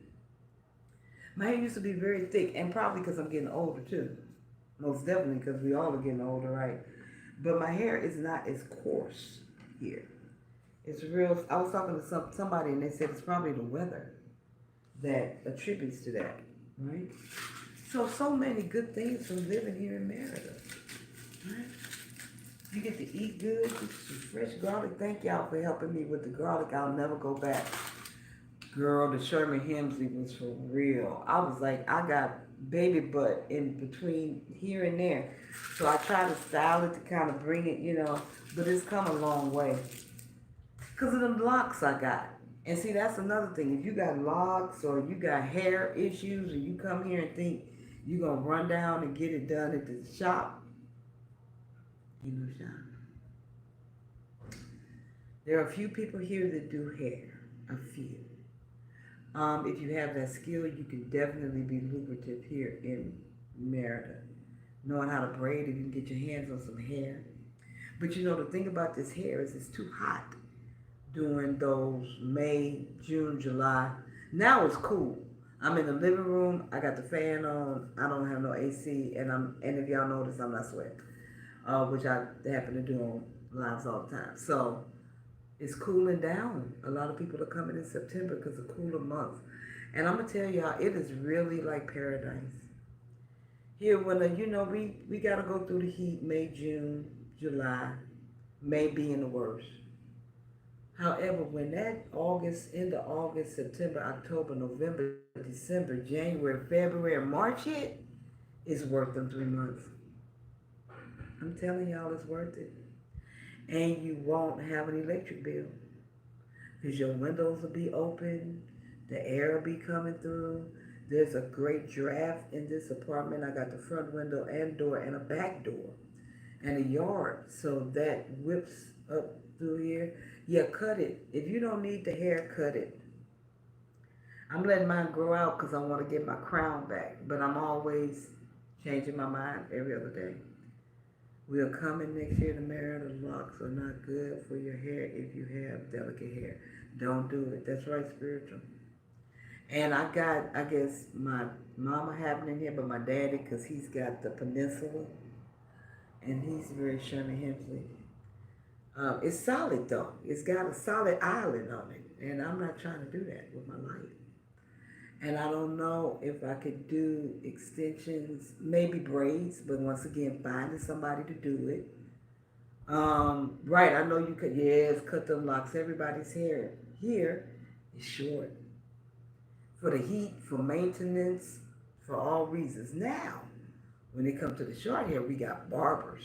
A: My hair used to be very thick, and probably because I'm getting older too. Most definitely because we all are getting older, right? But my hair is not as coarse here. It's real. I was talking to somebody, and they said it's probably the weather that attributes to that, right? So many good things from living here in Merida, right? You get to eat good, get some fresh garlic. Thank y'all for helping me with the garlic. I'll never go back. Girl, the Sherman Hemsley was for real. I was like, I got baby butt in between here and there. So I try to style it to kind of bring it, but it's come a long way. Because of the locks I got. And see, that's another thing. If you got locks or you got hair issues and you come here and think you're going to run down and get it done at the shop, shop. There are a few people here that do hair. A few. If you have that skill, you can definitely be lucrative here in Merida. Knowing how to braid, if you can get your hands on some hair. But you know, the thing about this hair is it's too hot during those May, June, July. Now it's cool. I'm in the living room. I got the fan on. I don't have no AC, and if y'all notice, I'm not sweating, which I happen to do on lives all the time. So it's cooling down. A lot of people are coming in September because of cooler months, and I'm gonna tell y'all, it is really like paradise here. When we gotta go through the heat, May, June, July, May being the worst. However, when that August, end of August, September, October, November, December, January, February, and March hit, it's worth them 3 months. I'm telling y'all, it's worth it. And you won't have an electric bill because your windows will be open, the air will be coming through. There's a great draft in this apartment. I got the front window and door and a back door and a yard, so that whips up through here. Yeah, cut it. If you don't need the hair, cut it. I'm letting mine grow out because I want to get my crown back, but I'm always changing my mind every other day. We are coming next year to Merida. Locks are not good for your hair if you have delicate hair. Don't do it. That's right, spiritual. And I got, I guess, my mama happening here, but my daddy, because he's got the peninsula, and he's very Sherman Hemsley. It's solid though. It's got a solid island on it, and I'm not trying to do that with my life. And I don't know if I could do extensions, maybe braids, but once again, finding somebody to do it. Right, I know you could, yes, cut them locks. Everybody's hair here is short. For the heat, for maintenance, for all reasons. Now, when it comes to the short hair, we got barbers.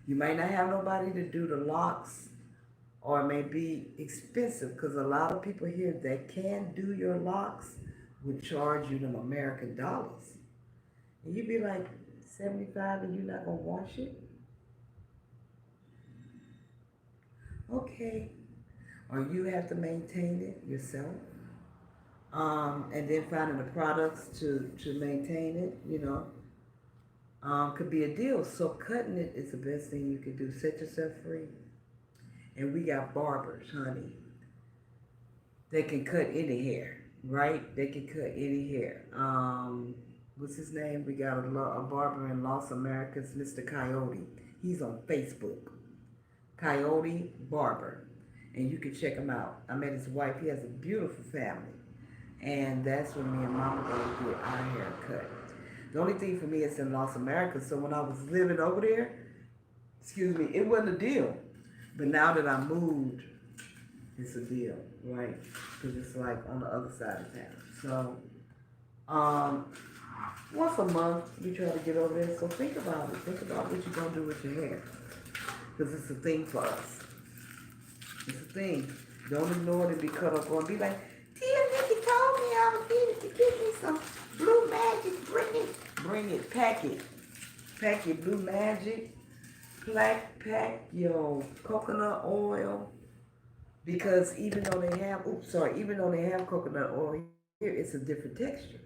A: You might not have nobody to do the locks, or it may be expensive because a lot of people here that can do your locks would charge you them American dollars. And you'd be like 75 and you're not gonna wash it? Okay. Or you have to maintain it yourself. And then finding the products to maintain it, could be a deal. So cutting it is the best thing you can do. Set yourself free. And we got barbers, honey. They can cut any hair, right? They can cut any hair. What's his name? We got a barber in Los Americas, Mr. Coyote. He's on Facebook. Coyote Barber. And you can check him out. I met his wife. He has a beautiful family. And that's when me and Mama go to get our hair cut. The only thing for me is in Los Americas. So when I was living over there, it wasn't a deal. But now that I moved, it's a deal, right? Because it's like on the other side of town. So, once a month, we try to get over there. So think about it. Think about what you're going to do with your hair. Because it's a thing for us. It's a thing. Don't ignore it and be cut up on. Be like, Tia Nikki told me I was needed to give me some Blue Magic. Bring it. Pack it. Pack your Blue Magic. Pack your coconut oil. Because even though they have coconut oil here, it's a different texture.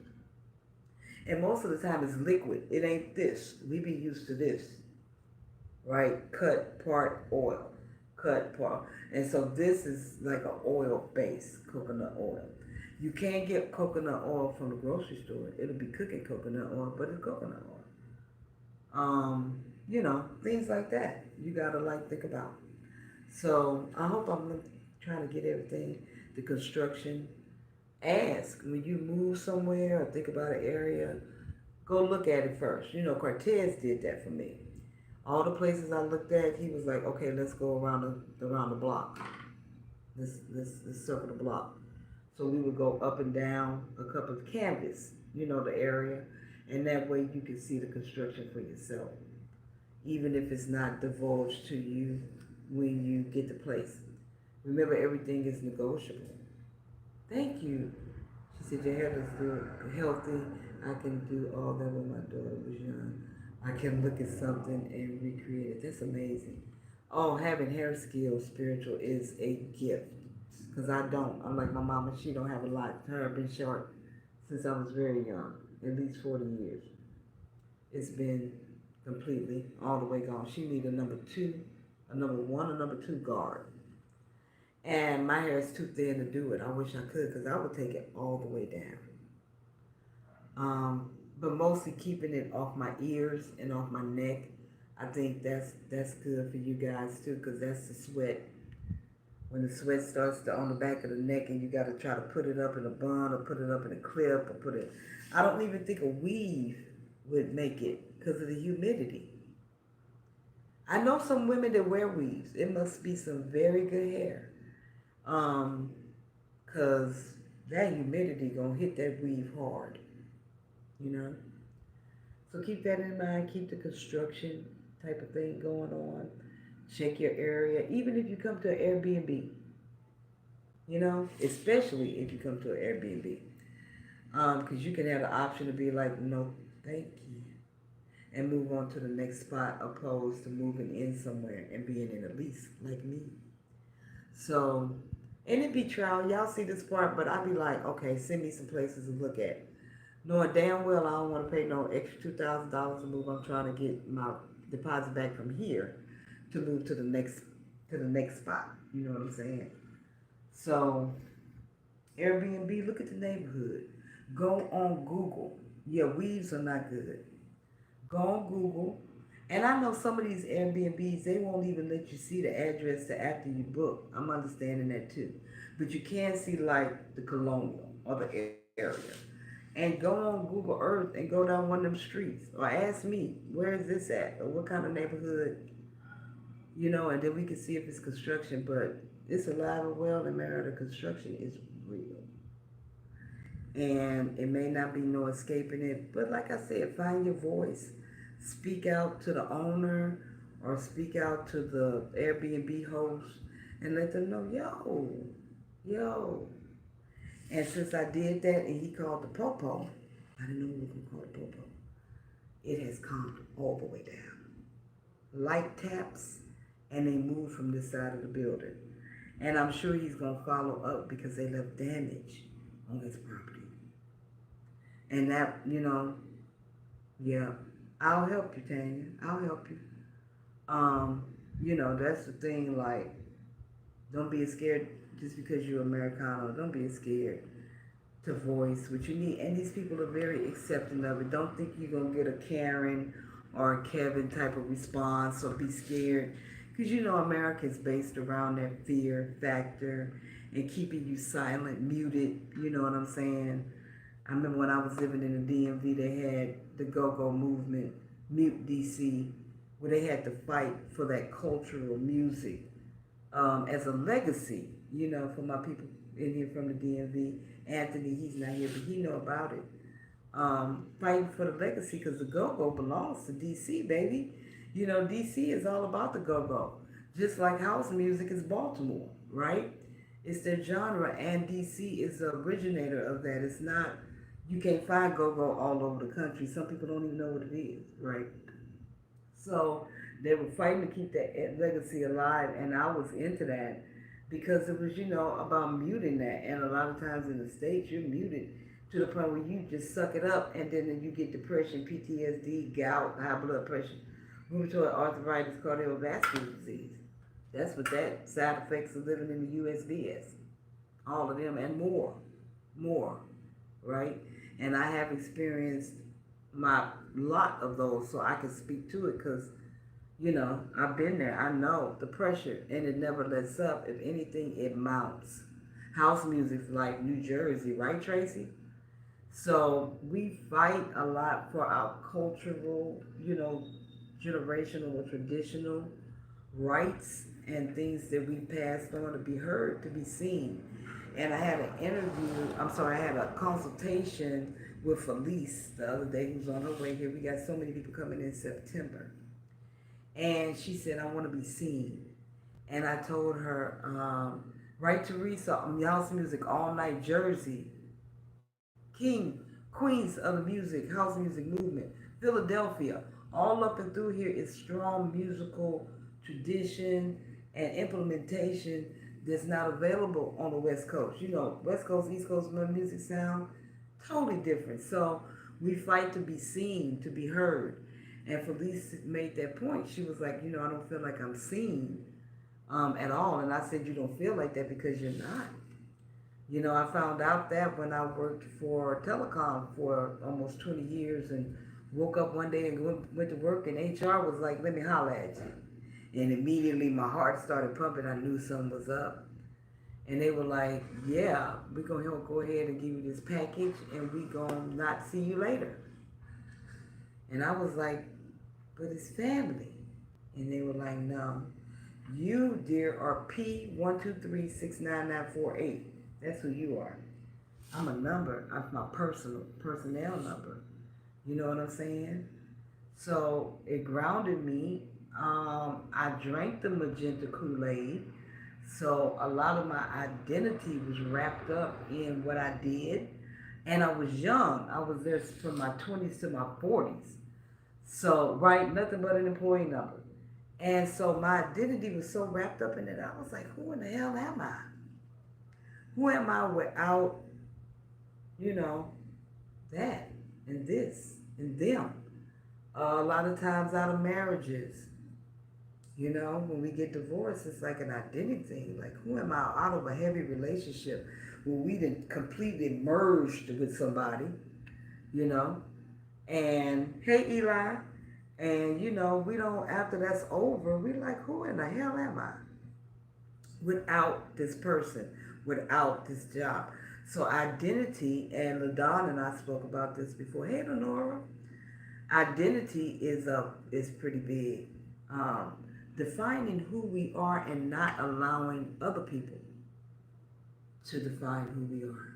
A: And most of the time it's liquid. It ain't this. We be used to this. Right? Cut part oil. Cut part. And so this is like an oil-based coconut oil. You can't get coconut oil from the grocery store. It'll be cooking coconut oil, but it's coconut oil. Things like that. You gotta think about. So I hope I'm trying to get everything. The construction. Ask when you move somewhere or think about an area. Go look at it first. Cortez did that for me. All the places I looked at, he was like, okay, let's go around the block. Let's circle the block. So we would go up and down a couple of canvas, the area, and that way you can see the construction for yourself, even if it's not divulged to you when you get the place. Remember, everything is negotiable. Thank you. She said, your hair looks good, healthy. I can do all that when my daughter was young. I can look at something and recreate it. That's amazing. Oh, having hair skills, spiritual, is a gift. Because I don't. I'm like my mama, she don't have a lot. Her have been short since I was very young, at least 40 years. It's been completely, all the way gone. She need a number two, a number one, a number two guard. And my hair is too thin to do it. I wish I could, because I would take it all the way down. But mostly keeping it off my ears and off my neck. I think that's good for you guys too, because that's the sweat. When the sweat starts to on the back of the neck, and you got to try to put it up in a bun or put it up in a clip or put it. I don't even think a weave would make it because of the humidity. I know some women that wear weaves. It must be some very good hair. Um, Cause that humidity gonna hit that weave hard, you know. So keep that in mind. Keep the construction type of thing going on. Check your area, even if you come to an Airbnb. You know, especially if you come to an Airbnb, because you can have the option to be like, no, thank you, and move on to the next spot, opposed to moving in somewhere and being in a lease like me. So, and it be trial. Y'all see this part, but I be like, okay, send me some places to look at. Knowing damn well I don't want to pay no extra $2,000 to move. I'm trying to get my deposit back from here to move to the next spot. You know what I'm saying? So, Airbnb, look at the neighborhood. Go on Google. Yeah, weaves are not good. Go on Google. And I know some of these Airbnbs, they won't even let you see the address to after you book. I'm understanding that too. But you can see like the colonial or the area. And go on Google Earth and go down one of them streets. Or ask me, where is this at? Or what kind of neighborhood, you know, and then we can see if it's construction. But it's alive and well in Merida. Construction is real. And it may not be no escaping it. But like I said, find your voice. Speak out to the owner or speak out to the Airbnb host and let them know, yo. And since I did that and he called the popo, I didn't know we were going to call it popo. It has calmed all the way down. Light taps and they move from this side of the building. And I'm sure he's going to follow up because they left damage on his property. And that, you know, yeah, I'll help you, Tanya. I'll help you. You know, that's the thing, like, don't be scared just because you're Americano. Don't be scared to voice what you need. And these people are very accepting of it. Don't think you're going to get a Karen or a Kevin type of response or be scared. Because you know America is based around that fear factor and keeping you silent, muted. You know what I'm saying? I remember when I was living in the DMV, they had the go-go movement, Mute DC, where they had to fight for that cultural music as a legacy, you know, for my people in here from the DMV. Anthony, he's not here, but he know about it. Fighting for the legacy because the go-go belongs to DC, baby. You know, DC is all about the go-go. Just like house music is Baltimore, right? It's their genre, and DC is the originator of that. It's not, you can't find go-go all over the country. Some people don't even know what it is, right? So they were fighting to keep that legacy alive, and I was into that because it was, you know, about muting that. And a lot of times in the States, you're muted to the point where you just suck it up, and then you get depression, PTSD, gout, high blood pressure, rheumatoid arthritis, cardiovascular disease. That's what that side effects of living in the USB is. All of them and more, right? And I have experienced my lot of those, so I can speak to it because, you know, I've been there. I know the pressure, and it never lets up. If anything, it mounts. House music's like New Jersey, right, Tracy? So we fight a lot for our cultural, you know, generational or traditional rights and things that we passed on to be heard, to be seen. And I had I had a consultation with Felice the other day, who's on her way here. We got so many people coming in September. And she said, I want to be seen. And I told her, right, Teresa, house music all night, Jersey, queens of the music, house music movement, Philadelphia, all up and through here is strong musical tradition and implementation that's not available on the West Coast. You know, West Coast, East Coast music sound totally different. So we fight to be seen, to be heard. And Felice made that point. She was like, I don't feel like I'm seen at all. And I said, you don't feel like that because you're not. I found out that when I worked for telecom for almost 20 years and woke up one day and went to work and HR was like, let me holler at you. And immediately my heart started pumping. I knew something was up. And they were like, yeah, we're going to go ahead and give you this package and we're going to not see you later. And I was like, but it's family. And they were like, no, you, dear, are P1236998. That's who you are. I'm a number. I'm my personnel number. You know what I'm saying? So it grounded me. I drank the magenta Kool-Aid. So a lot of my identity was wrapped up in what I did. And I was young. I was there from my 20s to my 40s. So, right, nothing but an employee number. And so my identity was so wrapped up in it. I was like, who in the hell am I? Who am I without, that and this and them? A lot of times out of marriages, when we get divorced, it's like an identity thing. Like, who am I out of a heavy relationship where we didn't completely merged with somebody, And hey, Eli, and we don't, after that's over, we like, who in the hell am I? Without this person, without this job. So identity, and LaDon and I spoke about this before. Hey, Lenora, identity is pretty big. Defining who we are and not allowing other people to define who we are.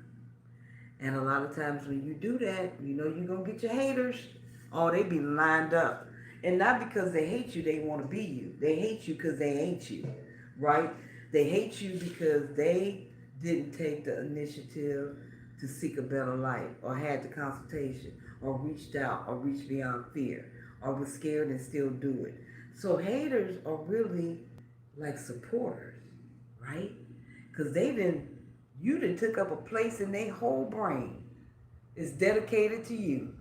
A: And a lot of times when you do that, you're going to get your haters. Oh, they be lined up. And not because they hate you, they want to be you. They hate you because they ain't you, right? They hate you because they didn't take the initiative to seek a better life, or had the consultation, or reached out, or reached beyond fear, or was scared and still do it. So haters are really like supporters, right? Because you done took up a place in their whole brain. It's dedicated to you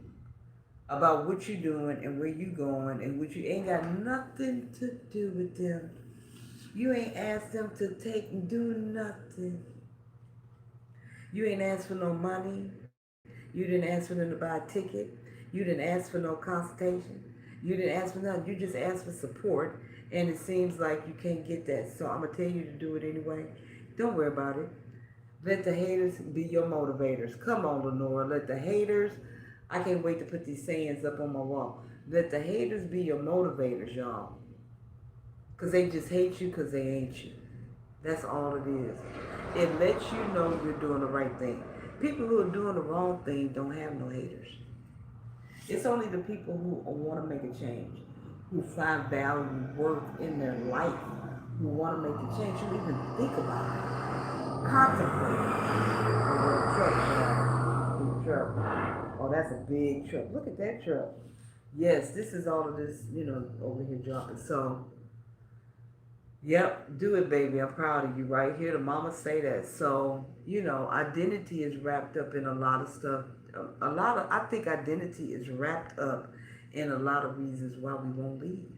A: about what you're doing and where you going, and what you ain't got nothing to do with them. You ain't asked them to take and do nothing. You ain't asked for no money. You didn't ask for them to buy a ticket. You didn't ask for no consultation. You didn't ask for nothing. You just asked for support, and it seems like you can't get that. So I'm going to tell you to do it anyway. Don't worry about it. Let the haters be your motivators. Come on, Lenora. Let the haters, I can't wait to put these sayings up on my wall. Let the haters be your motivators, y'all. Because they just hate you because they ain't you. That's all it is. It lets you know you're doing the right thing. People who are doing the wrong thing don't have no haters. It's only the people who want to make a change, who find value, worth in their life, who want to make a change, who even think about it, contemplate. Truck. Oh, that's a big truck. Look at that truck. Yes, this is all of this, over here dropping. So, yep, do it, baby. I'm proud of you right here. The mama say that. So, identity is wrapped up in a lot of stuff. I think identity is wrapped up in a lot of reasons why we won't leave.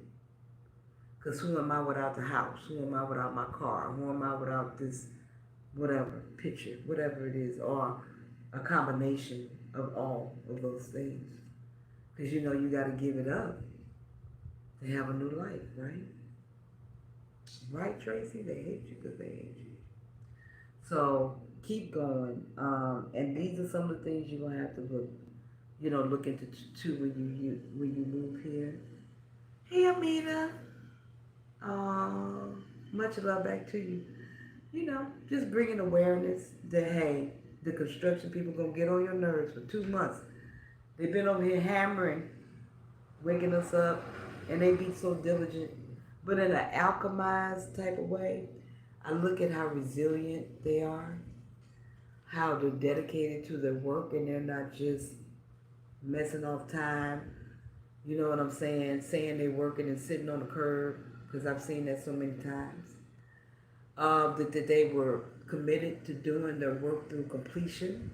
A: Because who am I without the house? Who am I without my car? Who am I without this, whatever, picture, whatever it is, or a combination of all of those things. Because you got to give it up to have a new life, right? Right, Tracy? They hate you because they hate you. So keep going. And these are some of the things you're gonna have to look into when you move here. Hey, Amina. Much love back to you. Just bringing awareness that hey, the construction people gonna get on your nerves for 2 months. They've been over here hammering, waking us up, and they be so diligent. But in an alchemized type of way, I look at how resilient they are, how they're dedicated to their work, and they're not just messing off time. You know what I'm saying? Saying they're working and sitting on the curb, because I've seen that so many times. That they were committed to doing their work through completion.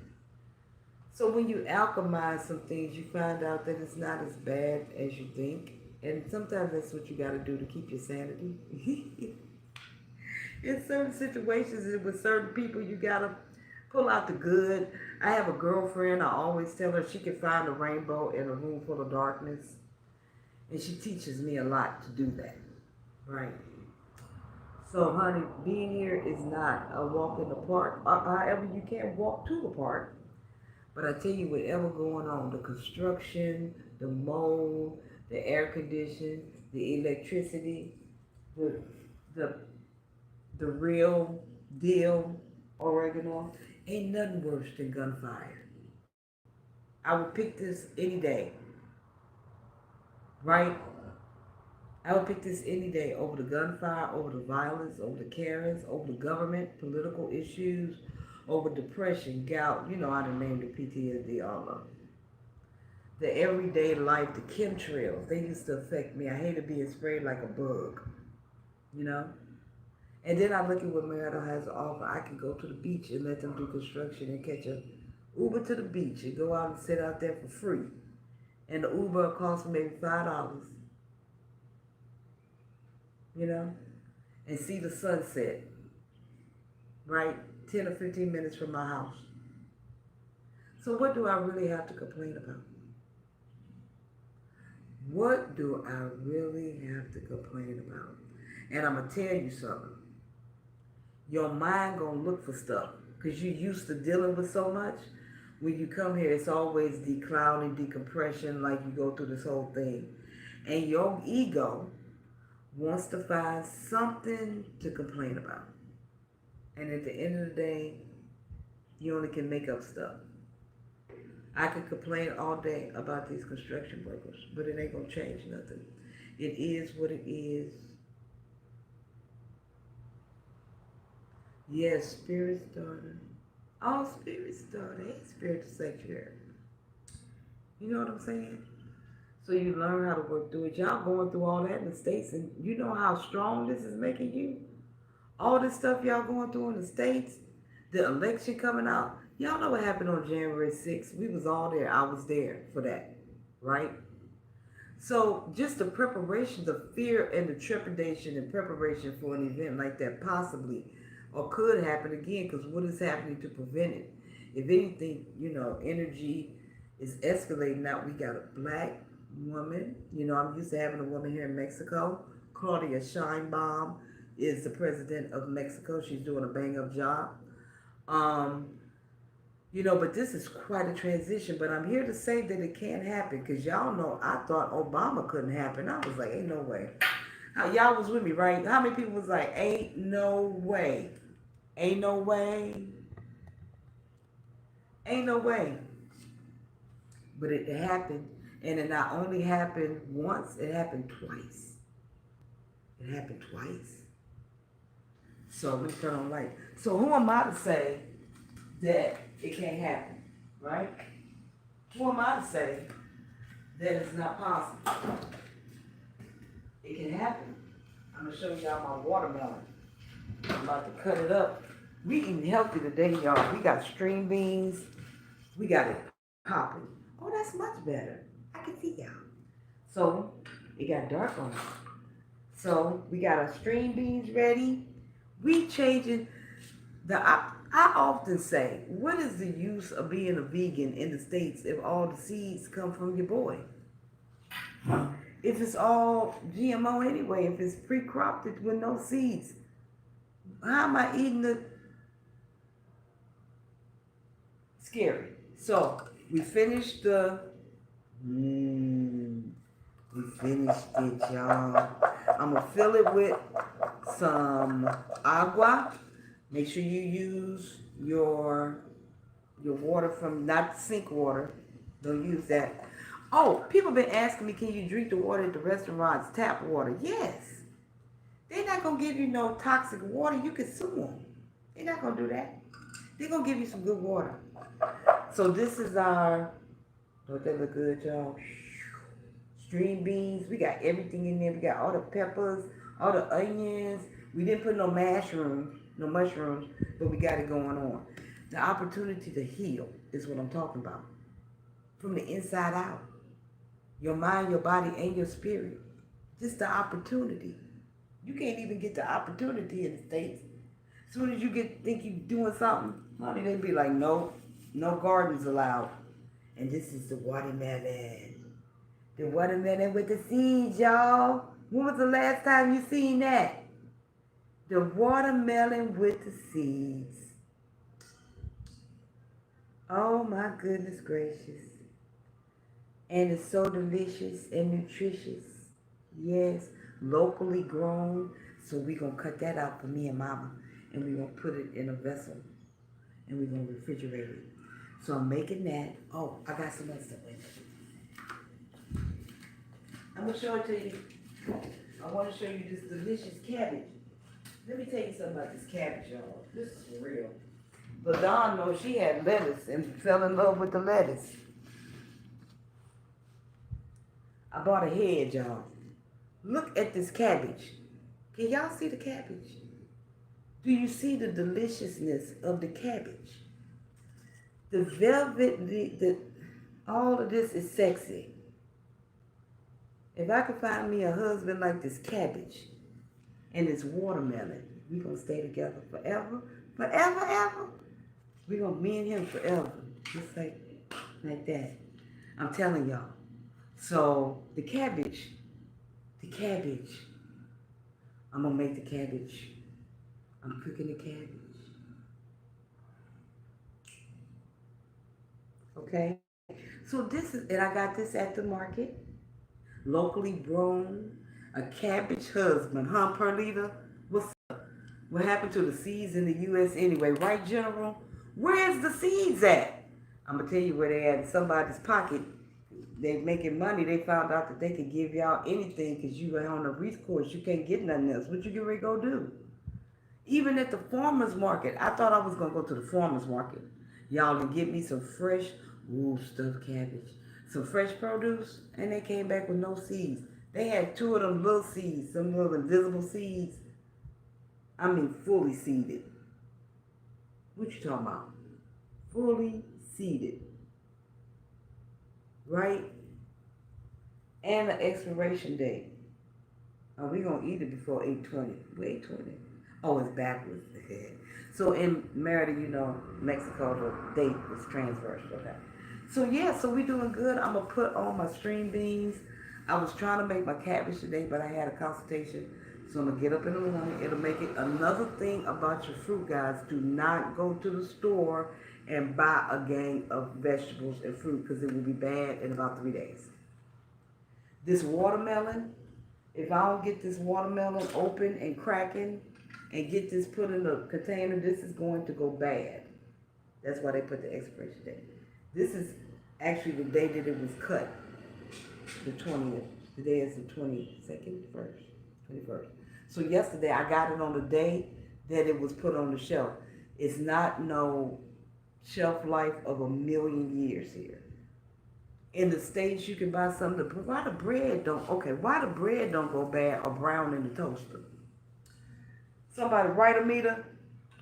A: So when you alchemize some things, you find out that it's not as bad as you think. And sometimes that's what you got to do to keep your sanity. In certain situations and with certain people, you got to pull out the good. I have a girlfriend, I always tell her she can find a rainbow in a room full of darkness. And she teaches me a lot to do that. Right? So, honey, being here is not a walk in the park. However, you can't walk to the park. But I tell you, whatever going on, the construction, the mold, the air conditioning, the electricity, the the the real deal oregano, ain't nothing worse than gunfire. I would pick this any day, right? I would pick this any day over the gunfire, over the violence, over the Karens, over the government, political issues, over depression, gout, you know how to name the PTSD, all of it. The everyday life, the chemtrails, they used to affect me. I hated being sprayed like a bug, you know? And then I look at what Merida has to offer. I can go to the beach and let them do construction and catch a Uber to the beach and go out and sit out there for free. And the Uber costs maybe $5, you know? And see the sunset, right? 10 or 15 minutes from my house. So what do I really have to complain about? What do I really have to complain about? And I'm going to tell you something. Your mind going to look for stuff because you're used to dealing with so much. When you come here, it's always declouding, decompression, like you go through this whole thing. And your ego wants to find something to complain about. And at the end of the day, you only can make up stuff. I could complain all day about these construction workers, but it ain't gonna change nothing. It is what it is. Yes, Spirit's daughter. All Spirit's daughter. Hey, Spiritual Sanctuary. You know what I'm saying? So you learn how to work through it. Y'all going through all that in the States, and you know how strong this is making you? All this stuff y'all going through in the States, the election coming out. Y'all know what happened on January 6th. We was all there. I was there for that, right? So just the preparation, the fear and the trepidation and preparation for an event like that possibly or could happen again, because what is happening to prevent it? If anything, you know, energy is escalating now. We got a black woman. You know, I'm used to having a woman here in Mexico. Claudia Sheinbaum is the president of Mexico. She's doing a bang up job. You know, but this is quite a transition. But I'm here to say that it can't happen because y'all know I thought Obama couldn't happen. I was like, ain't no way. Y'all was with me, right? How many people was like, ain't no way. Ain't no way. Ain't no way. But it happened. And it not only happened once, it happened twice. It happened twice. So let me turn on light. So who am I to say that it can't happen, right? Who am I to say that it's not possible? It can happen. I'm gonna show y'all my watermelon. I'm about to cut it up. We eating healthy today, y'all. We got string beans. We got it popping. Oh, that's much better. I can see y'all. So it got dark on it. So we got our string beans ready. We changing I often say, what is the use of being a vegan in the States if all the seeds come from your boy? If it's all GMO anyway, if it's pre-cropped with no seeds, how am I eating the scary? So we finished we finished it, y'all. I'm gonna fill it with some agua. Make sure you use your water from, not sink water. Don't use that. Oh, people been asking me, can you drink the water at the restaurants? Tap water. Yes. They're not going to give you no toxic water. You can sue them. They're not going to do that. They're going to give you some good water. So this is our, don't that look good, y'all? String beans. We got everything in there. We got all the peppers, all the onions. We didn't put no mushrooms, but we got it going on. The opportunity to heal is what I'm talking about. From the inside out. Your mind, your body, and your spirit. Just the opportunity. You can't even get the opportunity in the States. As soon as you think you're doing something, honey, they be like, no, no gardens allowed. And this is the watermelon. The watermelon with the seeds, y'all. When was the last time you seen that? The watermelon with the seeds. Oh my goodness gracious. And it's so delicious and nutritious. Yes, locally grown. So we're going to cut that out for me and mama. And we're going to put it in a vessel. And we're going to refrigerate it. So I'm making that. Oh, I got some other stuff. I'm going to show it to you. I want to show you this delicious cabbage. Let me tell you something about this cabbage, y'all. This is for real. But Dawn knows she had lettuce and fell in love with the lettuce. I bought a head, y'all. Look at this cabbage. Can y'all see the cabbage? Do you see the deliciousness of the cabbage? The velvet, all of this is sexy. If I could find me a husband like this cabbage and this watermelon, we're going to stay together forever, forever, ever. We're going to me and him forever, just like that. I'm telling y'all. So the cabbage, I'm going to make the cabbage. I'm cooking the cabbage. Okay? So this is, and I got this at the market. Locally grown, a cabbage husband, huh, Perlita? What's up? What happened to the seeds in the U.S. anyway, right, General? Where's the seeds at? I'm going to tell you where they at in somebody's pocket. They making money. They found out that they could give y'all anything because you were on a recourse. You can't get nothing else. What you get ready to go do? Even at the farmer's market. I thought I was going to go to the farmer's market. Y'all, and get me some fresh, stuffed cabbage. Some fresh produce, and they came back with no seeds. They had 2 of them little seeds, some little invisible seeds. I mean, fully seeded. What you talking about? Fully seeded. Right? And the expiration date. Are we going to eat it before 8/20? Wait, 8/20. Oh, it's backwards. So in Merida, Mexico, the date was transversed. Okay. So yeah, so we doing good. I'm going to put on my string beans. I was trying to make my cabbage today, but I had a consultation. So I'm going to get up in the morning. It'll make it. Another thing about your fruit, guys, do not go to the store and buy a gang of vegetables and fruit because it will be bad in about 3 days. This watermelon, if I don't get this watermelon open and cracking and get this put in a container, this is going to go bad. That's why they put the expiration date. This is actually the day that it was cut, the 20th. Today is the 22nd, 21st. So yesterday I got it on the day that it was put on the shelf. It's not no shelf life of 1,000,000 years here. In the States, you can buy something, but why the bread don't go bad or brown in the toaster? Somebody write a meter.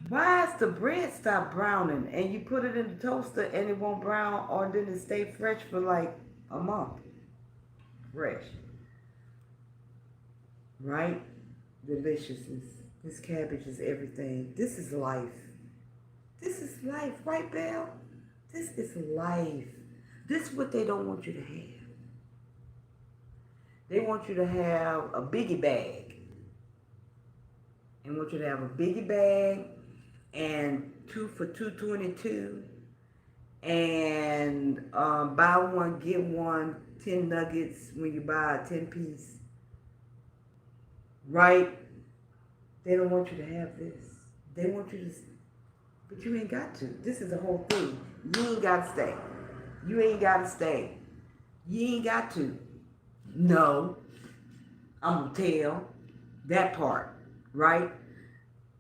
A: Why is the bread stop browning and you put it in the toaster and it won't brown or then it stay fresh for like a month? Fresh. Right? Deliciousness. This cabbage is everything. This is life. This is life, right, Belle? This is life. This is what they don't want you to have. They want you to have a biggie bag. They want you to have a biggie bag and 2 for $2.22 and buy one, get one, 10 nuggets when you buy a 10-piece. Right? They don't want you to have this. They want you to, but you ain't got to. This is the whole thing. You ain't got to stay. You ain't got to stay. You ain't got to. No. I'm going to tell that part, right?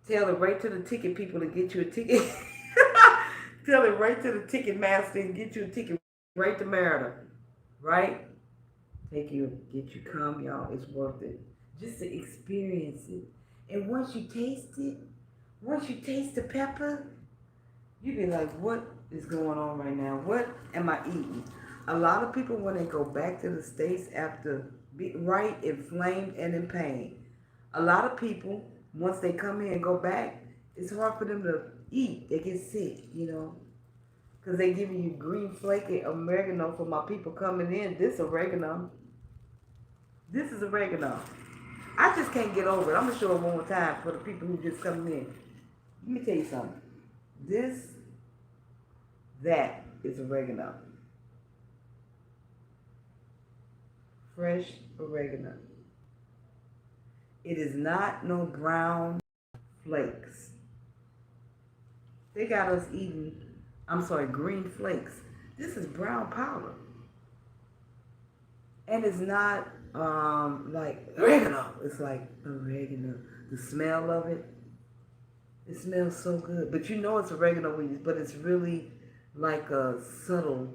A: Tell it right to the ticket people to get you a ticket. Tell it right to the ticket master and get you a ticket right to Merida, right? Get you come, y'all. It's worth it. Just to experience it. And once you taste it, once you taste the pepper, You be like, what is going on right now? What am I eating? A lot of people, when they go back to the States after being right, inflamed, and in pain, a lot of people, once they come here and go back, it's hard for them to eat. They get sick, because they giving you green flaky oregano for my people coming in. This oregano. This is oregano. I just can't get over it. I'm going to show it one more time for the people who just coming in. Let me tell you something. That is oregano. Fresh oregano. It is not no brown flakes. They got us eating, green flakes. This is brown powder. And it's not like oregano. It's like oregano. The smell of it, it smells so good. But you know it's oregano, but it's really like a subtle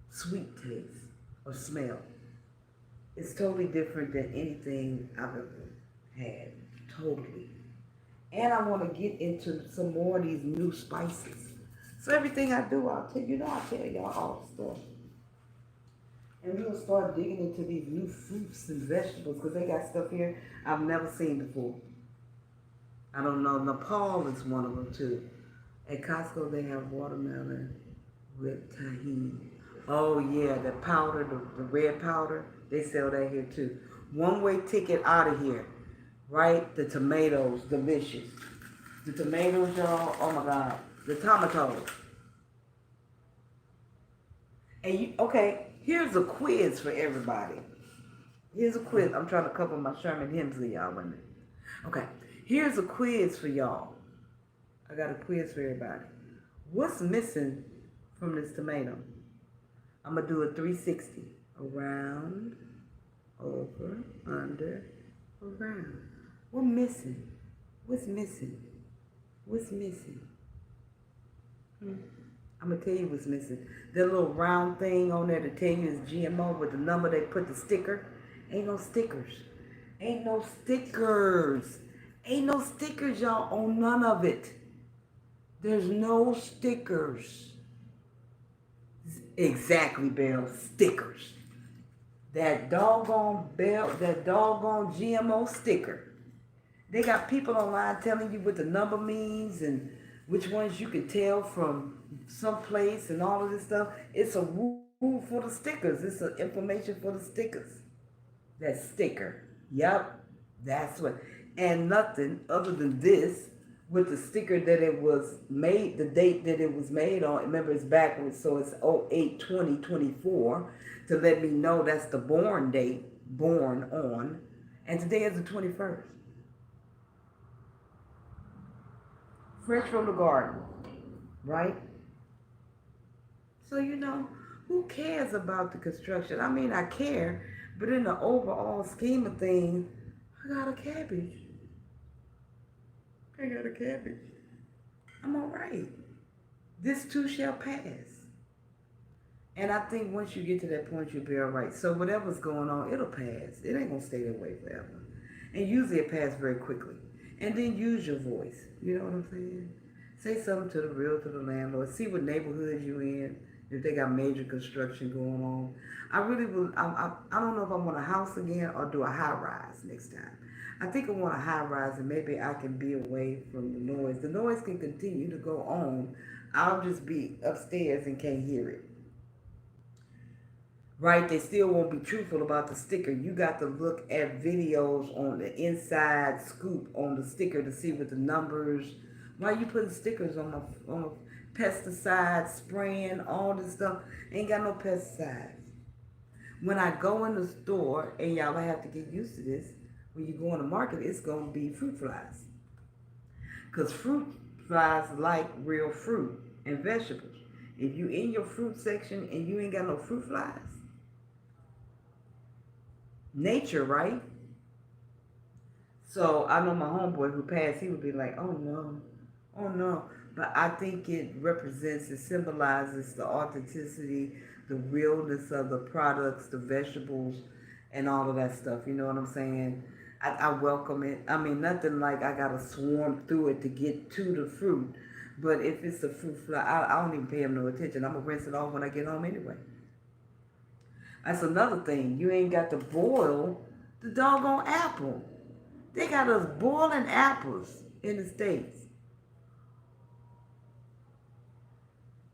A: sweet taste or smell. It's totally different than anything I've ever had. Totally. And I want to get into some more of these new spices. So everything I do, I'll tell y'all all stuff. And we'll start digging into these new fruits and vegetables because they got stuff here I've never seen before. I don't know. Nepal is one of them too. At Costco, they have watermelon with tahini. Oh yeah, the powder, the red powder, they sell that here too. One-way ticket out of here, right? The tomatoes, delicious. The tomatoes, y'all, oh my God. The tomatoes. And okay, here's a quiz for everybody. Here's a quiz. I'm trying to cover my Sherman Hemsley, y'all. Okay, here's a quiz for y'all. I got a quiz for everybody. What's missing from this tomato? I'm going to do a 360. Around, over, under, around. What's missing? What's missing? What's missing? I'm going to tell you what's missing. That little round thing on there to tell you is GMO with the number they put the sticker. Ain't no stickers. Ain't no stickers. Ain't no stickers, y'all, on none of it. There's no stickers. Exactly, Belle. Stickers. That doggone GMO sticker. They got people online telling you what the number means and which ones you can tell from someplace and all of this stuff. It's a rule for the stickers. It's an information for the stickers. That sticker. Yep. That's what. And nothing other than this with the sticker that it was made, the date that it was made on. Remember, it's backwards, so it's 08/20/24 to let me know that's the born date, born on. And today is the 21st. Fresh from the garden, right? So, who cares about the construction? I mean, I care, but in the overall scheme of things, I got a cabbage. I'm all right. This too shall pass. And I think once you get to that point, you'll be all right. So whatever's going on, it'll pass. It ain't going to stay that way forever. And usually it passes very quickly. And then use your voice. You know what I'm saying? Say something to the realtor, the landlord. See what neighborhood you in. If they got major construction going on. I don't know if I want a house again or do a high rise next time. I think I want a high rise and maybe I can be away from the noise. The noise can continue to go on. I'll just be upstairs and can't hear it. Right? They still won't be truthful about the sticker. You got to look at videos on the inside scoop on the sticker to see what the numbers. Why you putting stickers on a pesticide spraying, all this stuff? Ain't got no pesticides. When I go in the store, and y'all have to get used to this, when you go on the market, it's going to be fruit flies. Because fruit flies like real fruit and vegetables. If you in your fruit section and you ain't got no fruit flies, nature, right? So I know my homeboy who passed, he would be like, oh no. But I think it symbolizes the authenticity, the realness of the products, the vegetables, and all of that stuff. You know what I'm saying? I welcome it. I mean, nothing like I got to swarm through it to get to the fruit. But if it's a fruit fly, I don't even pay them no attention. I'm gonna rinse it off when I get home anyway. That's another thing. You ain't got to boil the doggone apple. They got us boiling apples in the States.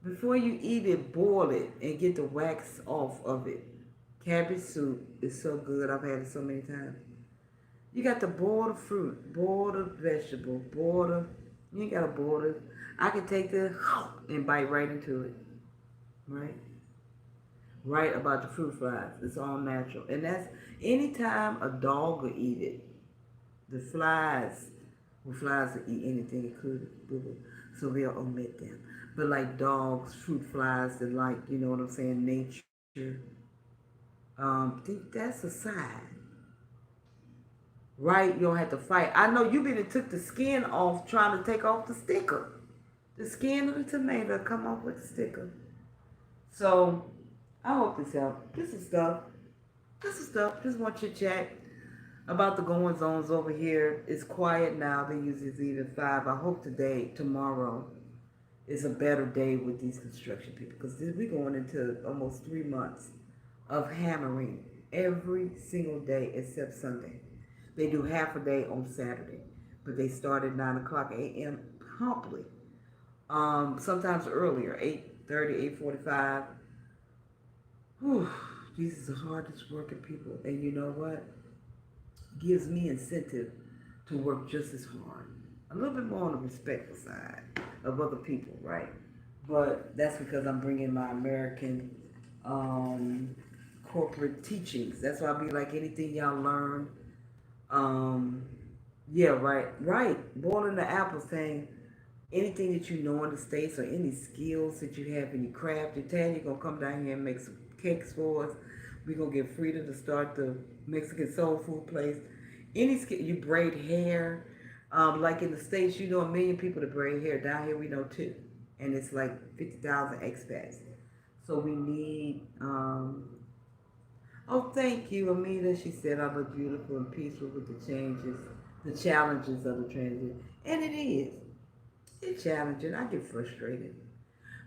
A: Before you eat it, boil it and get the wax off of it. Cabbage soup is so good. I've had it so many times. You got to boil the fruit, boil the vegetable, boil the. You ain't got to boil it. I can take this and bite right into it. Right? Right about the fruit flies. It's all natural. And that's anytime a dog will eat it, the flies, well, flies will eat anything including boo-boo. So we'll omit them. But like dogs, fruit flies that like, you know what I'm saying, nature. Think that's a sign. Right? You don't have to fight. I know you been and took the skin off trying to take off the sticker. The skin of the tomato come off with the sticker. So I hope this helps. This is stuff. This is stuff. Just want chit chat about the going zones over here. It's quiet now. They usually leave at 5. I hope today, tomorrow, is a better day with these construction people because we're going into almost 3 months of hammering every single day except Sunday. They do half a day on Saturday, but they start at 9 o'clock a.m. promptly. Sometimes earlier, 8:30, 8:45. Whew, these are the hardest working people. And you know what? Gives me incentive to work just as hard. A little bit more on the respectful side of other people, right? But that's because I'm bringing my American corporate teachings. That's why I be like, anything y'all learn. Yeah, right. Boiling the apple thing. Anything that you know in the States or any skills that you have, any craft, you're going to come down here and make some cakes for us. We're going to get Frida to start the Mexican soul food place. Any skill, you braid hair. Like in the States, you know a million people that braid hair. Down here, we know 2. And it's like 50,000 expats. So we need, oh, thank you, Amita. She said I look beautiful and peaceful with the changes, the challenges of the transit. And it is. It's challenging. I get frustrated.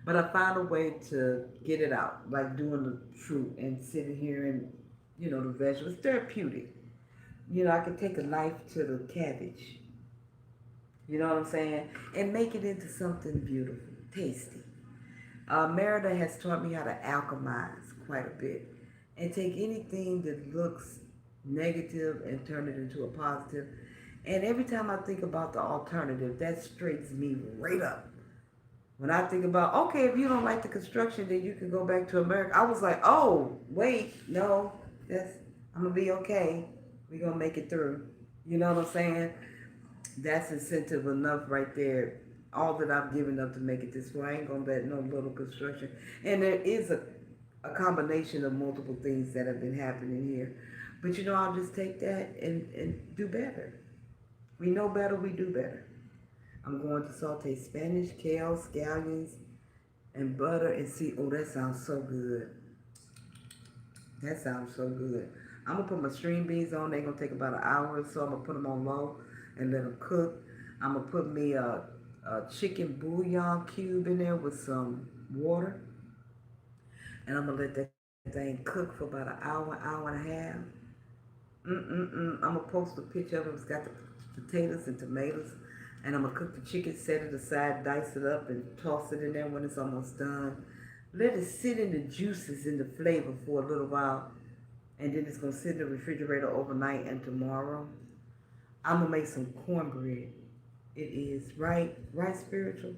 A: But I find a way to get it out, like doing the fruit and sitting here and, you know, the vegetables. It's therapeutic. You know, I can take a knife to the cabbage, you know what I'm saying, and make it into something beautiful, tasty. Merida has taught me how to alchemize quite a bit and take anything that looks negative and turn it into a positive. And every time I think about the alternative, that straightens me right up. When I think about, okay, if you don't like the construction, then you can go back to America. I was like, oh, wait, no, I'm going to be okay. We're going to make it through. You know what I'm saying? That's incentive enough right there. All that I've given up to make it this way, I ain't going to let no little construction. And there is a combination of multiple things that have been happening here. But you know, I'll just take that and do better. We know better, we do better. I'm going to saute Spanish, kale, scallions, and butter and see. Oh, that sounds so good. That sounds so good. I'm going to put my string beans on. They're going to take about an hour or so. I'm going to put them on low and let them cook. I'm going to put me a chicken bouillon cube in there with some water. And I'm going to let that thing cook for about an hour, hour and a half. I'm going to post a picture of it. It's got the potatoes and tomatoes. And I'm going to cook the chicken, set it aside, dice it up, and toss it in there when it's almost done. Let it sit in the juices and the flavor for a little while. And then it's going to sit in the refrigerator overnight. And tomorrow, I'm going to make some cornbread. It is, right spiritual?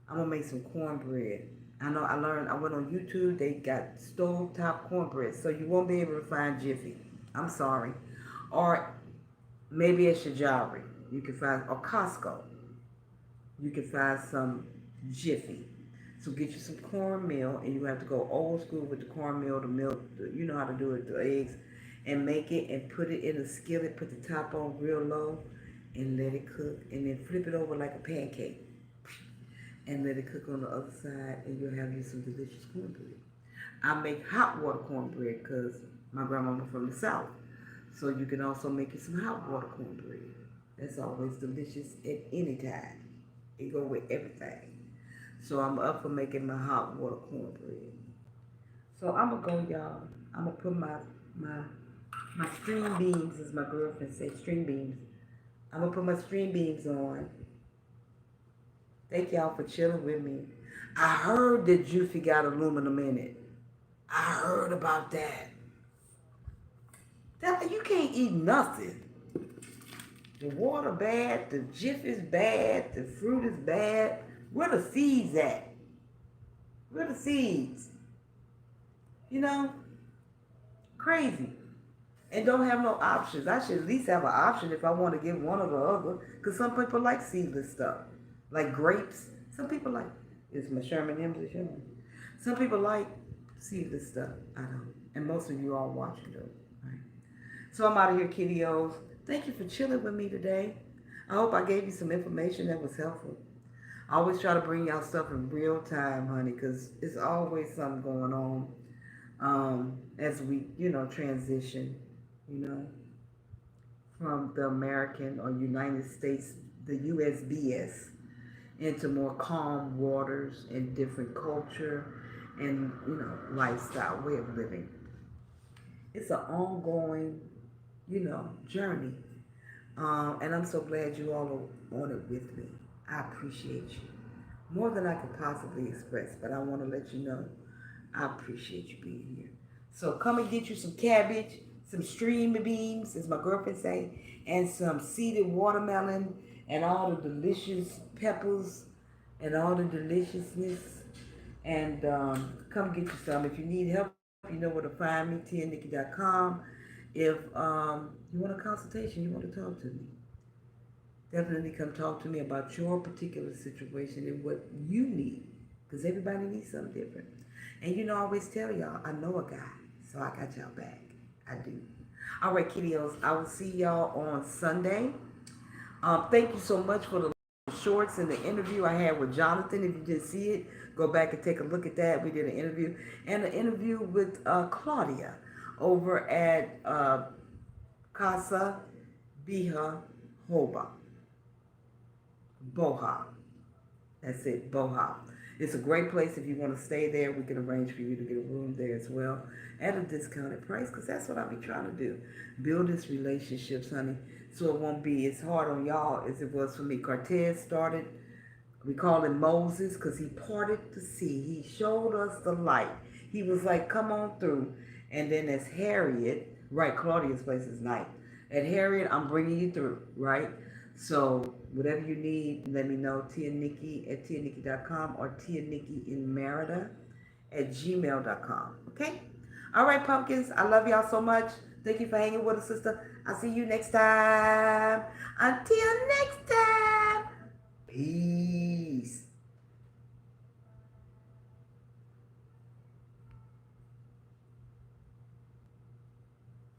A: I'm going to make some cornbread. I know I went on YouTube, they got stovetop cornbread. So you won't be able to find Jiffy. I'm sorry. Or maybe at Shajari. You can find, or Costco, you can find some Jiffy. So get you some cornmeal, and you have to go old school with the cornmeal, the milk, you know how to do it, the eggs, and make it and put it in a skillet, put the top on real low, and let it cook, and then flip it over like a pancake, and let it cook on the other side, and you'll have you some delicious cornbread. I make hot water cornbread because my grandmama from the South, so you can also make you some hot water cornbread. That's always delicious at any time. It go with everything. So I'm up for making my hot water cornbread. So I'm gonna go, y'all. I'm gonna put my my string beans, as my girlfriend said, string beans. I'm gonna put my string beans on. Thank y'all for chilling with me. I heard that Juicy got aluminum in it. I heard about that. That you can't eat nothing. The water bad, the jiff is bad, the fruit is bad. Where the seeds at? Where the seeds? You know, crazy. And don't have no options. I should at least have an option if I want to get one or the other. Because some people like seedless stuff. Like grapes. Some people like, is my Sherman M's a Sherman? Some people like seedless stuff. I don't. And most of you all watching though. Right? So I'm out of here, kiddios. Thank you for chilling with me today. I hope I gave you some information that was helpful. I always try to bring y'all stuff in real time, honey, because it's always something going on as we, transition, you know, from the American or United States, the USBS, into more calm waters and different culture and, lifestyle, way of living. It's an ongoing, journey. And I'm so glad you all are on it with me. I appreciate you more than I could possibly express, but I want to let you know I appreciate you being here. So come and get you some cabbage, some string beans, as my girlfriend say, and some seeded watermelon and all the delicious peppers and all the deliciousness. And come get you some. If you need help, you know where to find me, tianikki.com. If you want a consultation, you want to talk to me, definitely come talk to me about your particular situation and what you need, because everybody needs something different. And I always tell y'all, I know a guy, so I got y'all back. I do. All right, kiddios, I will see y'all on Sunday. Thank you so much for the shorts and the interview I had with Jonathan. If you didn't see it, go back and take a look at that. We did an interview, and an interview with Claudia over at Casa Biha Hoba. Boha. That's it, Boha. It's a great place if you want to stay there. We can arrange for you to get a room there as well at a discounted price, because that's what I'll be trying to do. Build this relationships, honey, so it won't be as hard on y'all as it was for me. Cortez started, we call him Moses, because he parted the sea. He showed us the light. He was like, come on through. And then as Harriet, right, Claudia's place is night. At Harriet, I'm bringing you through, right? So whatever you need, let me know. tianikki at tianikki.com or tianikki in Merida at gmail.com. Okay? All right, pumpkins. I love y'all so much. Thank you for hanging with us, sister. I'll see you next time. Until next time. Peace.